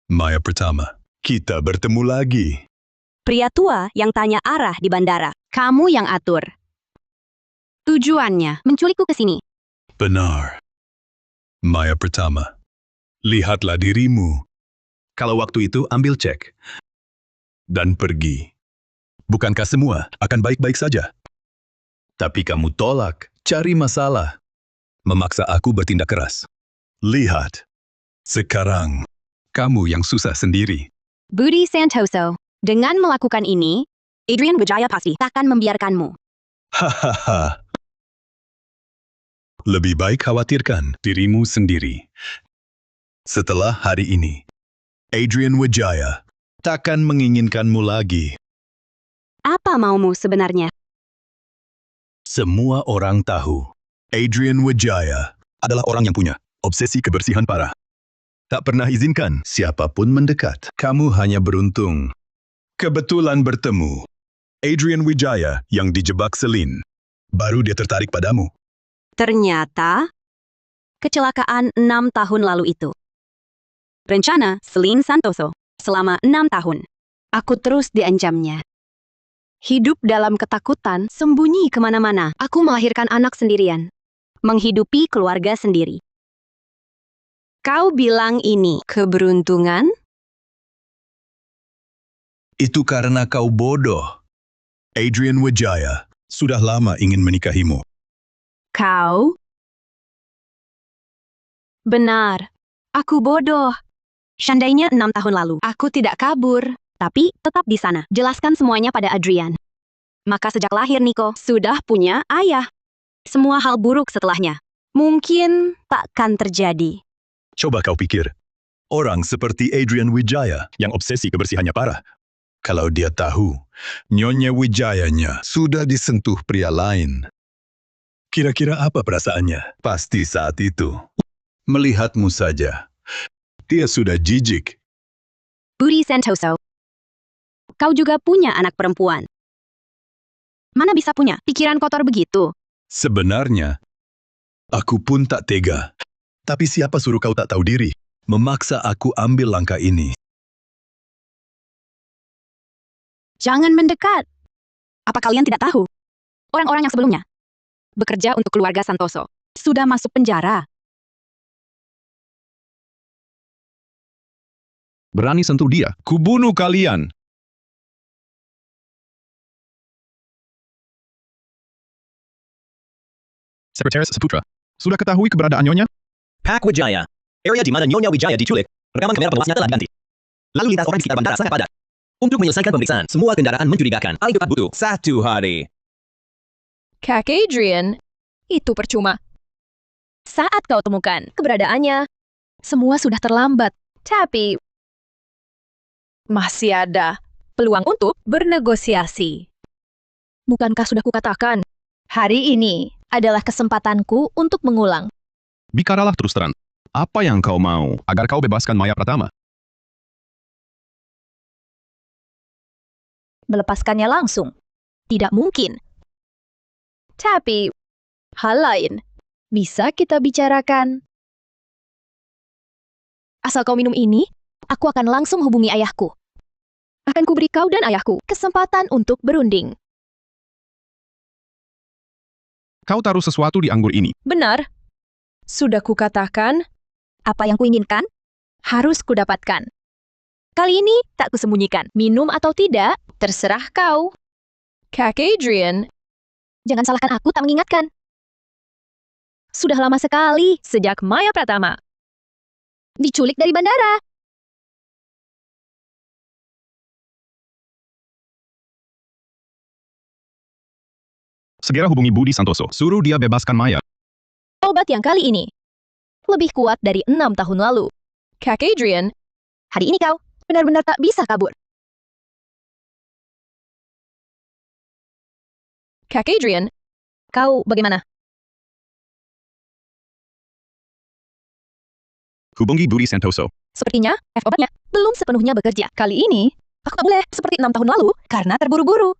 Maya Pratama, kita bertemu lagi. Pria tua yang tanya arah di bandara. Kamu yang atur. Tujuannya menculikku ke sini. Benar. Maya Pratama, lihatlah dirimu. Kalau waktu itu ambil cek dan pergi. Bukankah semua akan baik-baik saja? Tapi kamu tolak, cari masalah, memaksa aku bertindak keras. Lihat, sekarang kamu yang susah sendiri. Budi Santoso, dengan melakukan ini, Adrian Wijaya pasti takkan membiarkanmu. Hahaha. Lebih baik khawatirkan dirimu sendiri. Setelah hari ini, Adrian Wijaya takkan menginginkanmu lagi. Apa maumu sebenarnya? Semua orang tahu, Adrian Wijaya adalah orang yang punya obsesi kebersihan parah. Tak pernah izinkan siapapun mendekat. Kamu hanya beruntung. Kebetulan bertemu Adrian Wijaya yang dijebak Celine. Baru dia tertarik padamu. Ternyata, kecelakaan 6 tahun lalu itu. Rencana Celine Santoso selama 6 tahun. Aku terus diancamnya. Hidup dalam ketakutan, sembunyi kemana-mana. Aku melahirkan anak sendirian. Menghidupi keluarga sendiri. Kau bilang ini keberuntungan? Itu karena kau bodoh. Adrian Wijaya sudah lama ingin menikahimu. Kau? Benar. Aku bodoh. Seandainya 6 tahun lalu, aku tidak kabur. Tapi tetap di sana. Jelaskan semuanya pada Adrian. Maka sejak lahir Nico sudah punya ayah. Semua hal buruk setelahnya. Mungkin takkan terjadi. Coba kau pikir, orang seperti Adrian Wijaya yang obsesi kebersihannya parah. Kalau dia tahu, Nyonya Wijayanya sudah disentuh pria lain. Kira-kira apa perasaannya? Pasti saat itu. Melihatmu saja. Dia sudah jijik. Budi Santoso. Kau juga punya anak perempuan. Mana bisa punya pikiran kotor begitu? Sebenarnya, aku pun tak tega. Tapi siapa suruh kau tak tahu diri? Memaksa aku ambil langkah ini. Jangan mendekat. Apa kalian tidak tahu? Orang-orang yang sebelumnya bekerja untuk keluarga Santoso sudah masuk penjara. Berani sentuh dia, kubunuh kalian. Sekretaris Saputra, sudah ketahui keberadaan Nyonya? Pak Wijaya, area di mana Nyonya Wijaya diculik, rekaman kamera pengawasnya telah diganti. Lalu lintas orang di sekitar bandara sangat padat. Untuk menyelesaikan pemeriksaan, semua kendaraan mencurigakan. Paling cepat butuh 1 hari. Kak Adrian, itu percuma. Saat kau temukan keberadaannya, semua sudah terlambat. Tapi, masih ada peluang untuk bernegosiasi. Bukankah sudah kukatakan, hari ini adalah kesempatanku untuk mengulang. Bicaralah terus terang. Apa yang kau mau agar kau bebaskan Maya Pratama? Melepaskannya langsung. Tidak mungkin. Tapi, hal lain bisa kita bicarakan. Asal kau minum ini, aku akan langsung hubungi ayahku. Akan kuberi kau dan ayahku kesempatan untuk berunding. Kau taruh sesuatu di anggur ini. Benar. Sudah kukatakan, apa yang kuinginkan, harus kudapatkan. Kali ini tak kusembunyikan. Minum atau tidak, terserah kau. Kak Adrian, jangan salahkan aku tak mengingatkan. Sudah lama sekali sejak Maya Pratama diculik dari bandara. Segera hubungi Budi Santoso. Suruh dia bebaskan Maya. Obat yang kali ini lebih kuat dari 6 tahun lalu. Kak Adrian, hari ini kau benar-benar tak bisa kabur. Kak Adrian, kau bagaimana? Hubungi Budi Santoso. Sepertinya, obatnya belum sepenuhnya bekerja. Kali ini, aku tak boleh seperti 6 tahun lalu karena terburu-buru.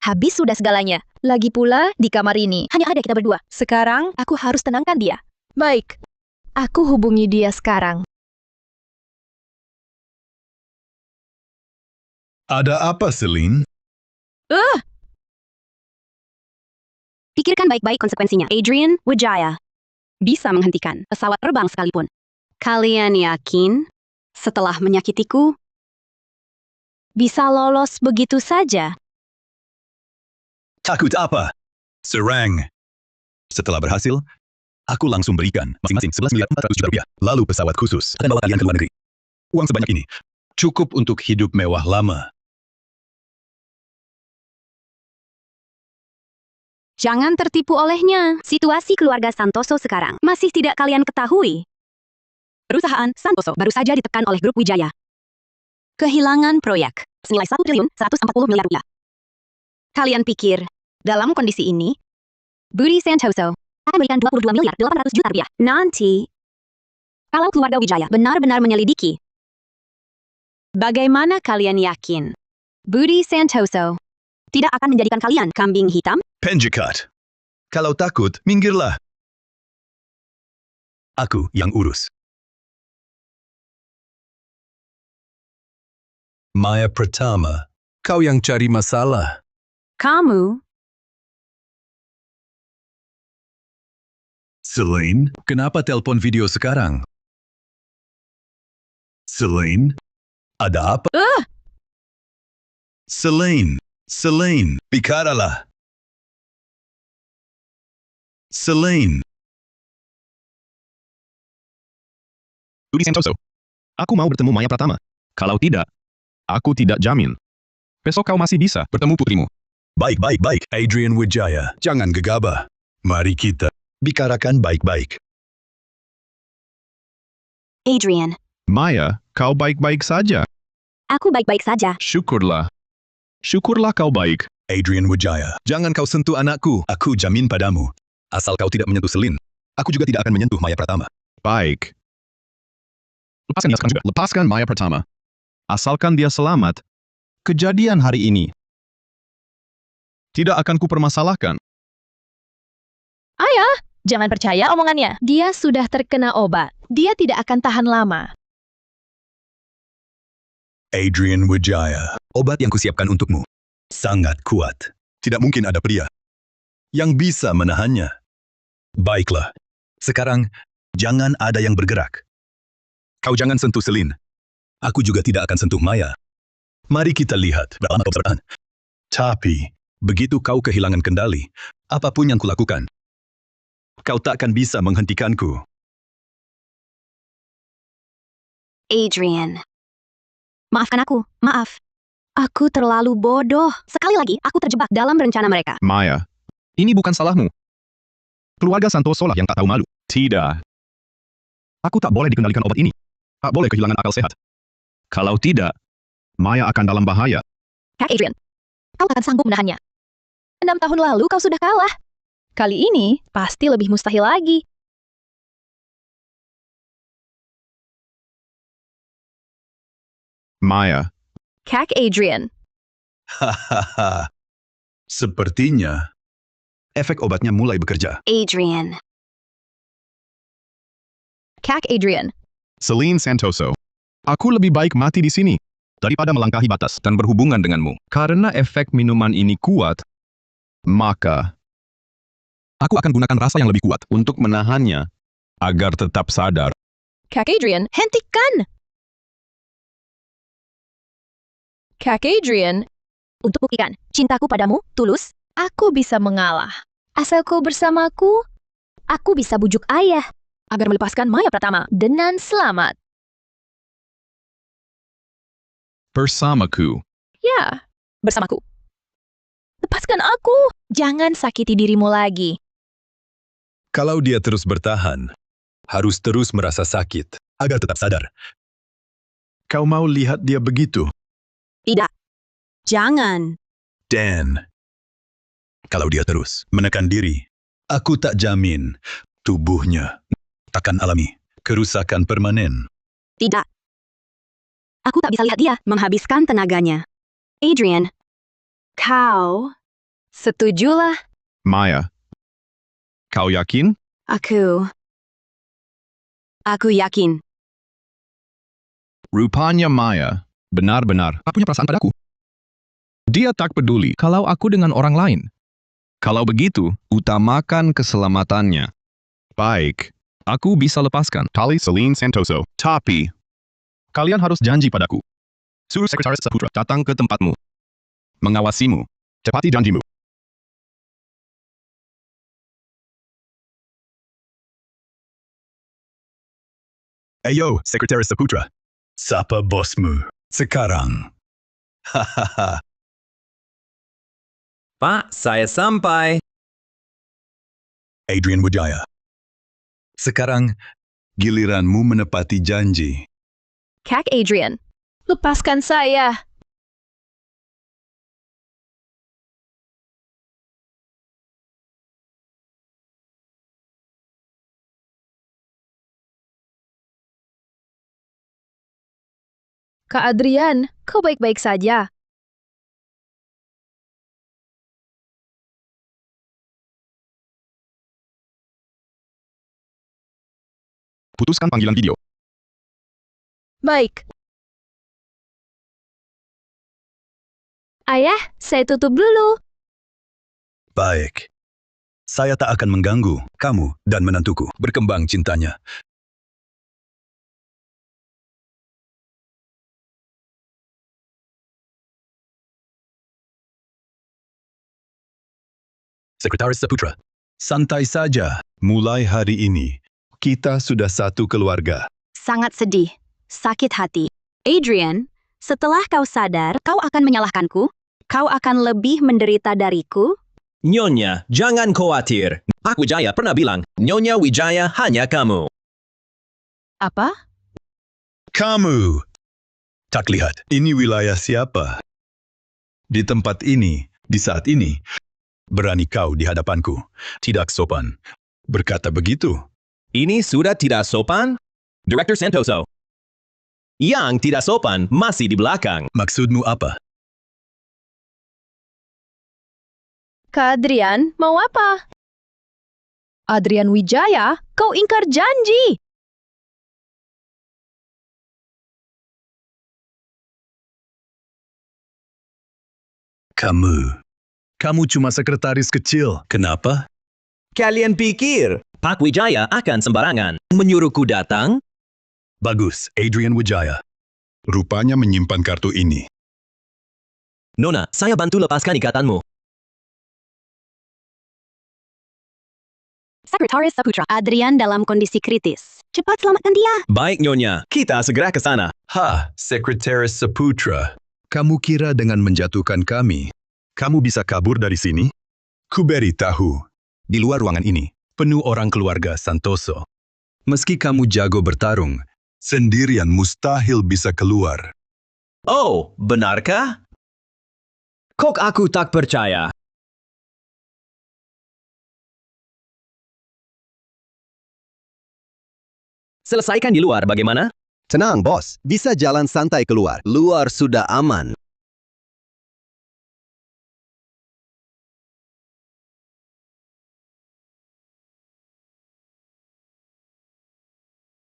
Habis sudah segalanya. Lagi pula, di kamar ini hanya ada kita berdua. Sekarang, aku harus tenangkan dia. Baik, Aku hubungi dia sekarang. Ada apa, Celine? Pikirkan baik-baik konsekuensinya. Adrian Wijaya bisa menghentikan pesawat terbang sekalipun. Kalian yakin setelah menyakitiku bisa lolos begitu saja? Takut apa? Serang. Setelah berhasil, aku langsung berikan masing-masing 11.400.000.000 rupiah. Lalu pesawat khusus akan bawa kalian ke luar negeri. Uang sebanyak ini cukup untuk hidup mewah lama. Jangan tertipu olehnya. Situasi keluarga Santoso sekarang masih tidak kalian ketahui. Perusahaan Santoso baru saja ditekan oleh grup Wijaya. Kehilangan proyek senilai 1.140 miliar rupiah. Kalian pikir, dalam kondisi ini, Budi Santoso akan memberikan 22 miliar 800 juta rupiah. Nanti, kalau keluarga Wijaya benar-benar menyelidiki, bagaimana kalian yakin Budi Santoso tidak akan menjadikan kalian kambing hitam? Penjikat. Kalau takut, minggirlah. Aku yang urus. Maya Pratama, kau yang cari masalah. Kamu, Celine, kenapa telepon video sekarang? Celine, ada apa? Celine, bicaralah. Celine, Budi Santoso. Aku mau bertemu Maya Pratama. Kalau tidak, aku tidak jamin. Besok kau masih bisa bertemu putrimu. baik. Adrian Wijaya, jangan gegabah. Mari kita bicarakan baik-baik. Adrian, Maya, kau baik-baik saja. aku baik-baik saja. Syukurlah. Syukurlah kau baik. Adrian Wijaya, jangan kau sentuh anakku. Aku jamin padamu. Asal kau tidak menyentuh Celine, aku juga tidak akan menyentuh Maya Pratama. Baik. Lepaskan dia sekarang juga. Lepaskan Maya Pratama. Asalkan dia selamat. Kejadian hari ini tidak akan kupermasalahkan. Ayah, jangan percaya omongannya. Dia sudah terkena obat. Dia tidak akan tahan lama. Adrian Wijaya, obat yang kusiapkan untukmu sangat kuat. Tidak mungkin ada pria yang bisa menahannya. Baiklah, sekarang jangan ada yang bergerak. Kau jangan sentuh Celine. Aku juga tidak akan sentuh Maya. Mari kita lihat berapa lama kau bisa bertahan. Tapi, begitu kau kehilangan kendali, apapun yang kulakukan, kau takkan bisa menghentikanku. Adrian, maafkan aku, maaf. Aku terlalu bodoh. Sekali lagi, aku terjebak dalam rencana mereka. Maya, ini bukan salahmu. Keluarga Santoso lah yang tak tahu malu. Tidak. Aku tak boleh dikendalikan obat ini. Tak boleh kehilangan akal sehat. Kalau tidak, Maya akan dalam bahaya. Kak Adrian, kau akan sanggup menahannya. 6 tahun lalu kau sudah kalah. Kali ini pasti lebih mustahil lagi. Maya, Kak Adrian, Hahaha. Sepertinya efek obatnya mulai bekerja. Adrian, Kak Adrian, Celine Santoso. Aku lebih baik mati di sini daripada melangkahi batas dan berhubungan denganmu. Karena efek minuman ini kuat, maka aku akan gunakan rasa yang lebih kuat untuk menahannya agar tetap sadar. Kak Adrian, hentikan! Kak Adrian, untuk buktikan cintaku padamu tulus, aku bisa mengalah. Asal kau bersamaku, aku bisa bujuk ayah agar melepaskan Maya Pratama dengan selamat. Bersamaku. Ya, bersamaku. Lepaskan aku. Jangan sakiti dirimu lagi. Kalau dia terus bertahan, harus terus merasa sakit agar tetap sadar. Kau mau lihat dia begitu? tidak. Jangan. Dan kalau dia terus menekan diri, aku tak jamin tubuhnya takkan alami kerusakan permanen. Tidak. Aku tak bisa lihat dia menghabiskan tenaganya. Adrian, kau setujulah. Maya, kau yakin? Aku Aku yakin. Rupanya Maya benar-benar tak punya perasaan padaku. Dia tak peduli kalau aku dengan orang lain. Kalau begitu, utamakan keselamatannya. Baik, aku bisa lepaskan Tali Celine Santoso. tapi kalian harus janji padaku. Suruh Sekretaris Saputra datang ke tempatmu. Mengawasimu. Tepati janjimu. Ayo, Sekretaris Saputra. Sapa bosmu. Sekarang. Hahaha. Pak, saya sampai. Adrian Wijaya. Sekarang, giliranmu menepati janji. Kak Adrian, lepaskan saya. Kak Adrian, kau baik-baik saja. Putuskan panggilan video. Baik. Ayah, saya tutup dulu. Baik. Saya tak akan mengganggu kamu dan menantuku berkembang cintanya. Sekretaris Saputra, santai saja. Mulai hari ini, kita sudah satu keluarga. Sangat sedih. Sakit hati. Adrian, setelah kau sadar, kau akan menyalahkanku? Kau akan lebih menderita dariku? Nyonya, jangan khawatir. Pak Wijaya pernah bilang, Nyonya Wijaya hanya kamu. Apa? Kamu! Tak lihat, ini wilayah siapa? Di tempat ini, di saat ini, berani kau di hadapanku. Tidak sopan. Berkata begitu. Ini sudah tidak sopan? Director Santoso. Yang tidak sopan masih di belakang. Maksudmu apa? Kak Adrian, mau apa? Adrian Wijaya, kau ingkar janji. Kamu cuma sekretaris kecil. Kenapa? Kalian pikir Pak Wijaya akan sembarangan menyuruhku datang? Bagus, Adrian Wijaya. Rupanya menyimpan kartu ini. Nona, saya bantu lepaskan ikatanmu. Sekretaris Saputra, Adrian dalam kondisi kritis. Cepat selamatkan dia. Baik, Nyonya. Kita segera ke sana. Sekretaris Saputra. Kamu kira dengan menjatuhkan kami, kamu bisa kabur dari sini? Kuberi tahu, di luar ruangan ini, penuh orang keluarga Santoso. Meski kamu jago bertarung, sendirian mustahil bisa keluar. Oh, benarkah? Kok aku tak percaya? Selesaikan di luar, bagaimana? Tenang, bos. Bisa jalan santai keluar. Luar sudah aman.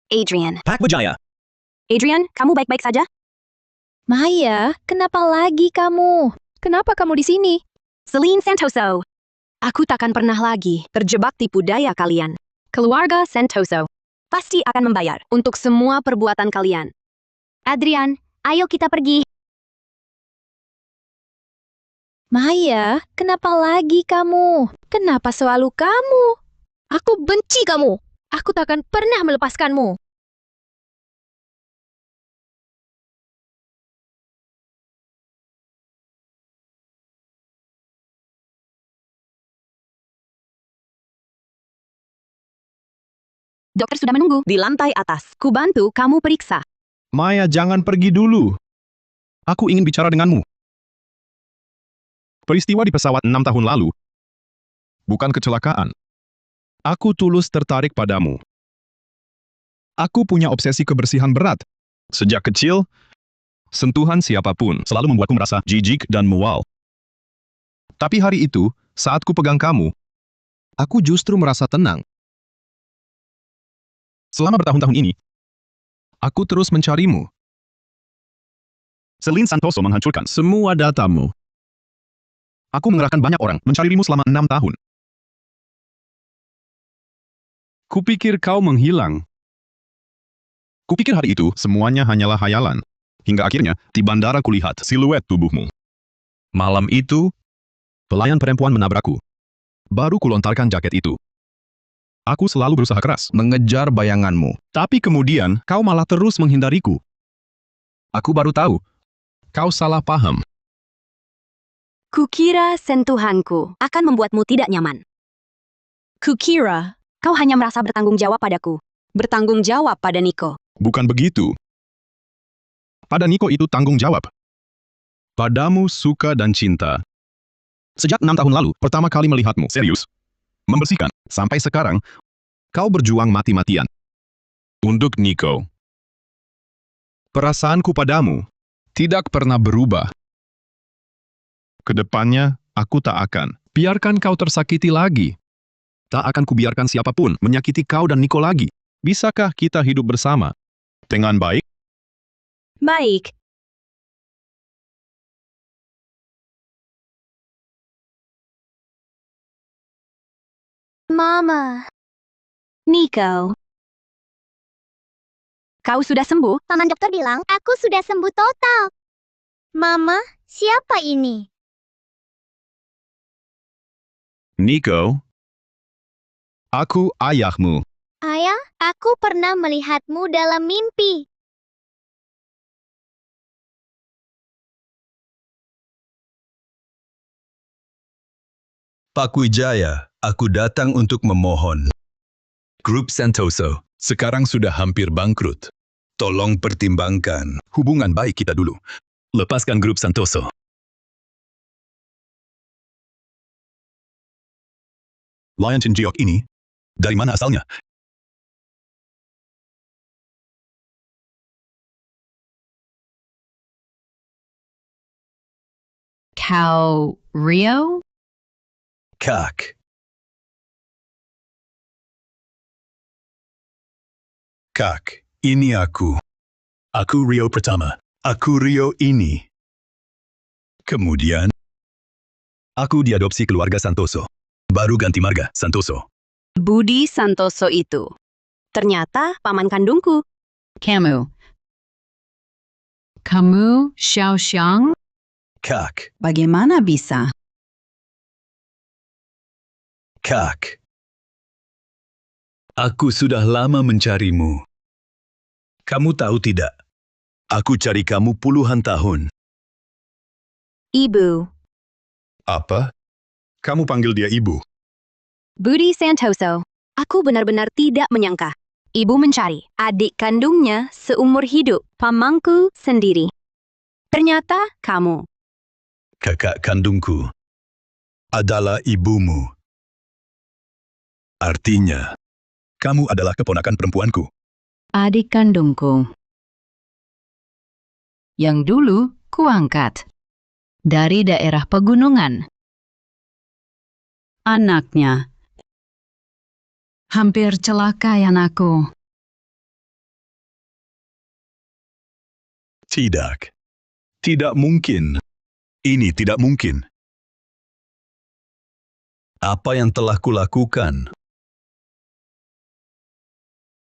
Adrian. Pak Wijaya. Adrian, kamu baik-baik saja? Maya, kenapa lagi kamu? Kenapa kamu di sini? Celine Santoso. Aku takkan pernah lagi terjebak tipu daya kalian. Keluarga Santoso pasti akan membayar untuk semua perbuatan kalian. Adrian, ayo kita pergi. Maya, kenapa lagi kamu? Kenapa selalu kamu? Aku benci kamu. Aku takkan pernah melepaskanmu. Dokter sudah menunggu di lantai atas. Kubantu kamu periksa. Maya, jangan pergi dulu. Aku ingin bicara denganmu. Peristiwa di pesawat 6 tahun lalu bukan kecelakaan. Aku tulus tertarik padamu. Aku punya obsesi kebersihan berat. Sejak kecil, sentuhan siapapun selalu membuatku merasa jijik dan mual. Tapi hari itu, saat ku pegang kamu, aku justru merasa tenang. Selama bertahun-tahun ini, aku terus mencarimu. Celine Santoso menghancurkan semua datamu. Aku mengerahkan banyak orang mencarimu selama 6 tahun. Kupikir kau menghilang. Kupikir hari itu semuanya hanyalah hayalan. Hingga akhirnya, di bandara kulihat siluet tubuhmu. Malam itu, pelayan perempuan menabrakku. Baru kulontarkan jaket itu. Aku selalu berusaha keras mengejar bayanganmu. Tapi kemudian, kau malah terus menghindariku. Aku baru tahu, kau salah paham. Kukira sentuhanku akan membuatmu tidak nyaman. Kukira, Kau hanya merasa bertanggung jawab padaku. Bertanggung jawab pada Nico. Bukan begitu. Pada Nico itu tanggung jawab. Padamu suka dan cinta. Sejak 6 tahun lalu, pertama kali melihatmu serius, membersihkan, sampai sekarang, kau berjuang mati-matian. Untuk Nico. Perasaanku padamu tidak pernah berubah. Kedepannya, aku tak akan biarkan kau tersakiti lagi. Tak akan kubiarkan siapapun menyakiti kau dan Nico lagi. Bisakah kita hidup bersama? Dengan baik? Baik. Mama, Nico. Kau sudah sembuh? paman dokter bilang aku sudah sembuh total. Mama, siapa ini? Nico, aku ayahmu. Ayah, aku pernah melihatmu dalam mimpi. Pak Wijaya, aku datang untuk memohon. Grup Santoso sekarang sudah hampir bangkrut. Tolong pertimbangkan hubungan baik kita dulu. Lepaskan grup Santoso. Lion Chin Jiok ini, dari mana asalnya? Kau Rio? Kak. Kak, ini aku. Aku Rio pertama. Aku Rio ini. Kemudian, aku diadopsi keluarga Santoso. Baru ganti marga, Santoso. Budi Santoso itu. Ternyata paman kandungku. Kamu. Kamu Xiao Xiang? Kak, Bagaimana bisa? Kak. Aku sudah lama mencarimu. Kamu tahu tidak? Aku cari kamu puluhan tahun. Ibu. Apa? Kamu panggil dia ibu? Budi Santoso. Aku benar-benar tidak menyangka. Ibu mencari adik kandungnya seumur hidup pamanku sendiri. Ternyata kamu. Kakak kandungku adalah ibumu. Artinya, kamu adalah keponakan perempuanku. Adik kandungku. Yang dulu kuangkat. Dari daerah pegunungan. Anaknya. Hampir celaka aku. Tidak. Tidak mungkin. Ini tidak mungkin. Apa yang telah kulakukan?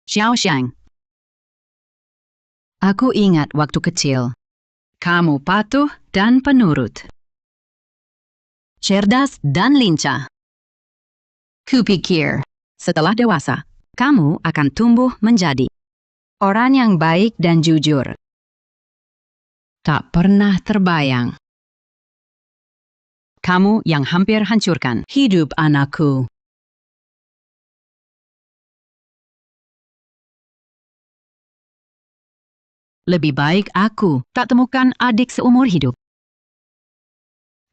Xiao Xiang. Aku ingat waktu kecil. Kamu patuh dan penurut. Cerdas dan lincah. Kupikir, setelah dewasa, kamu akan tumbuh menjadi orang yang baik dan jujur. Tak pernah terbayang. Kamu yang hampir hancurkan hidup anakku. Lebih baik aku tak temukan adik seumur hidup.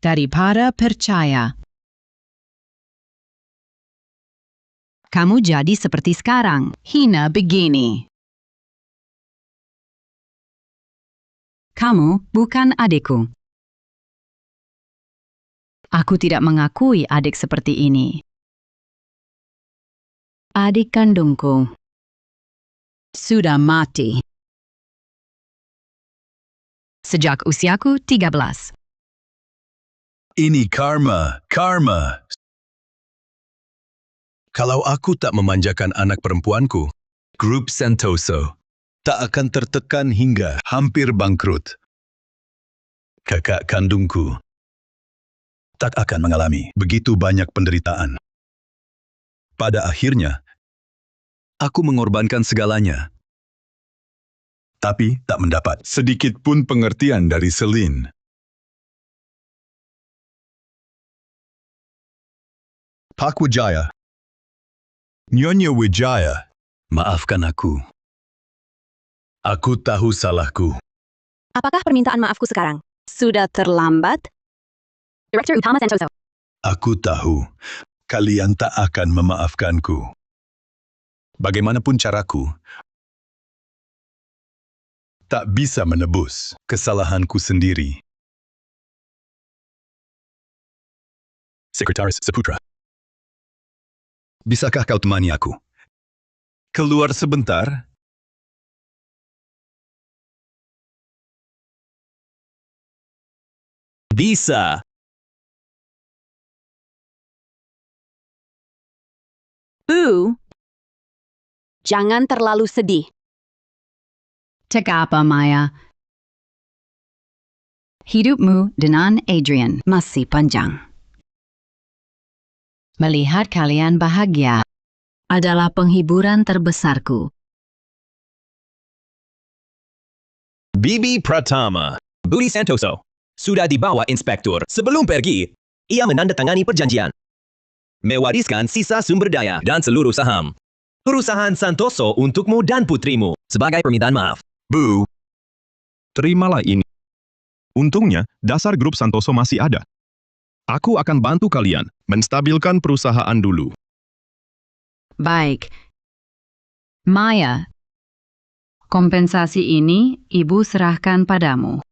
Daripada percaya. Kamu jadi seperti sekarang, hina begini. Kamu bukan adikku. Aku tidak mengakui adik seperti ini. Adik kandungku. sudah mati. Sejak usiaku 13. Ini karma, karma. Kalau aku tak memanjakan anak perempuanku, Grup Santoso tak akan tertekan hingga hampir bangkrut. Kakak kandungku tak akan mengalami begitu banyak penderitaan. Pada akhirnya, aku mengorbankan segalanya. Tapi tak mendapat sedikit pun pengertian dari Celine. Pak Wijaya, Nyonya Wijaya, maafkan aku. Aku tahu salahku. Apakah permintaan maafku sekarang sudah terlambat? Direktur Utama Santoso. Aku tahu kalian tak akan memaafkanku. Bagaimanapun caraku, tak bisa menebus kesalahanku sendiri. Sekretaris Saputra, bisakah kau temani aku? Keluar sebentar. Bisa. Jangan terlalu sedih. Tak apa, Maya. Hidupmu dengan Adrian masih panjang. Melihat kalian bahagia adalah penghiburan terbesarku. Bibi Pratama, Budi Santoso, sudah dibawa inspektur. Sebelum pergi, ia menandatangani perjanjian. Mewariskan sisa sumber daya dan seluruh saham. Perusahaan Santoso untukmu dan putrimu sebagai permintaan maaf. Bu, terimalah ini. Untungnya, dasar grup Santoso masih ada. Aku akan bantu kalian menstabilkan perusahaan dulu. Baik. Maya, kompensasi ini ibu serahkan padamu.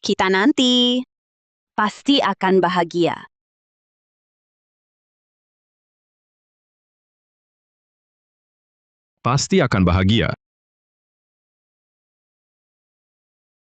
Kita nanti pasti akan bahagia. Pasti akan bahagia.